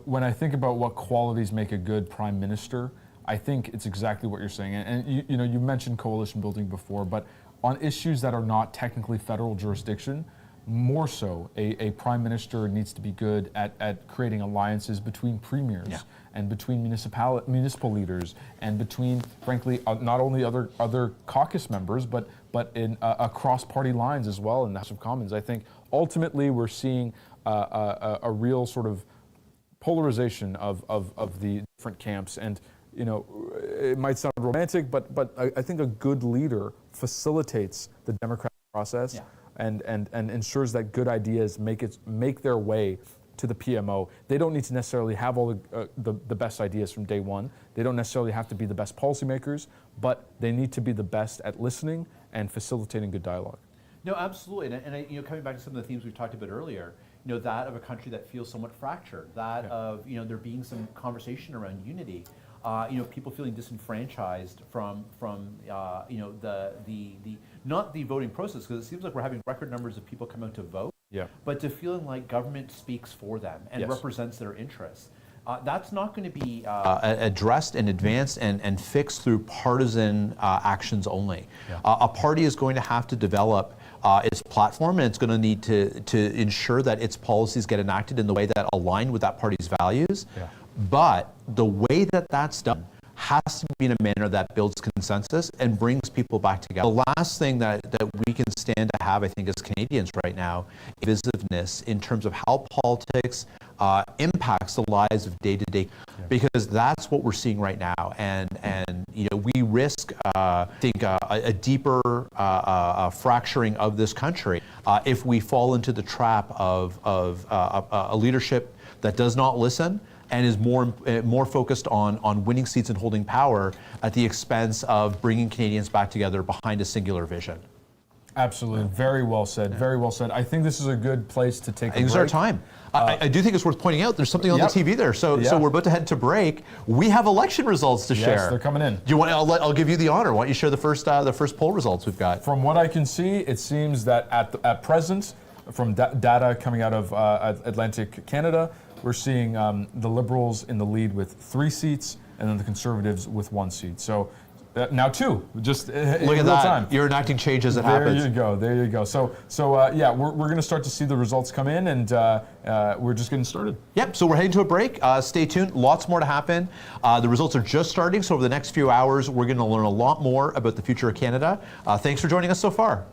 when I think about what qualities make a good prime minister, I think it's exactly what you're saying. And you mentioned coalition building before, but on issues that are not technically federal jurisdiction, more so, a prime minister needs to be good at creating alliances between premiers and between municipal leaders and between, frankly, not only other caucus members, but in across party lines as well in the House of Commons. I think ultimately we're seeing a real sort of polarization of the different camps, and it might sound romantic, but I think a good leader facilitates the democratic process. And ensures that good ideas make their way to the PMO. They don't need to necessarily have all the best ideas from day one. They don't necessarily have to be the best policymakers, but they need to be the best at listening and facilitating good dialogue. No, absolutely, and coming back to some of the themes we've talked about earlier, that of a country that feels somewhat fractured, that of there being some conversation around unity, people feeling disenfranchised from the not the voting process, because it seems like we're having record numbers of people come out to vote, but to feeling like government speaks for them and represents their interests. That's not going to be addressed and advanced and fixed through partisan actions only. A party is going to have to develop its platform, and it's going to need to ensure that its policies get enacted in the way that align with that party's values. But the way that that's done has to be in a manner that builds consensus and brings people back together. The last thing that we can stand to have, I think, as Canadians right now, is divisiveness in terms of how politics impacts the lives of day-to-day, because that's what we're seeing right now. And we risk, I think, a deeper fracturing of this country if we fall into the trap of a leadership that does not listen and is more focused on winning seats and holding power at the expense of bringing Canadians back together behind a singular vision. Absolutely. Very well said. Very well said. I think this is a good place to take a break. It's our time. I do think it's worth pointing out there's something on the TV there. So we're about to head to break. We have election results to share. Yes, they're coming in. Do you want? I'll give you the honor. Why don't you share the first poll results we've got? From what I can see, it seems that at present, from data coming out of Atlantic Canada, we're seeing the Liberals in the lead with 3 seats, and then the Conservatives with 1 seat. So now 2, just look at that. time. You're enacting change as it happens. There you go. So we're going to start to see the results come in, and we're just getting started. Yep, so we're heading to a break. Stay tuned, lots more to happen. The results are just starting, so over the next few hours, we're going to learn a lot more about the future of Canada. Thanks for joining us so far.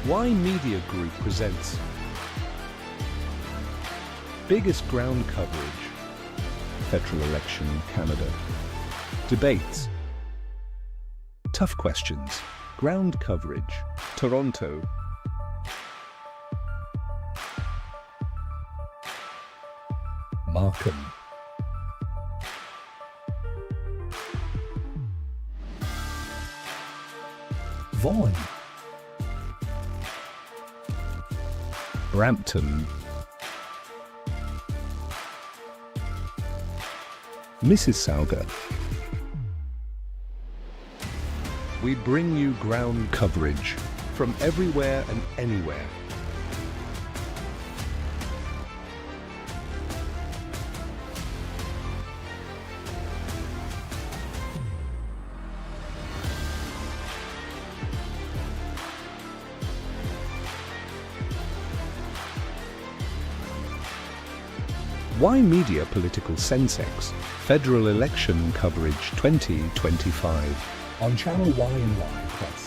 Ymedia Group presents biggest ground coverage, federal election Canada, debates, tough questions, ground coverage, Toronto, Markham, Vaughan, Brampton, Mississauga. We bring you ground coverage from everywhere and anywhere. Ymedia Political Sensex, Federal Election Coverage 2025. On channel Y and Y Plus.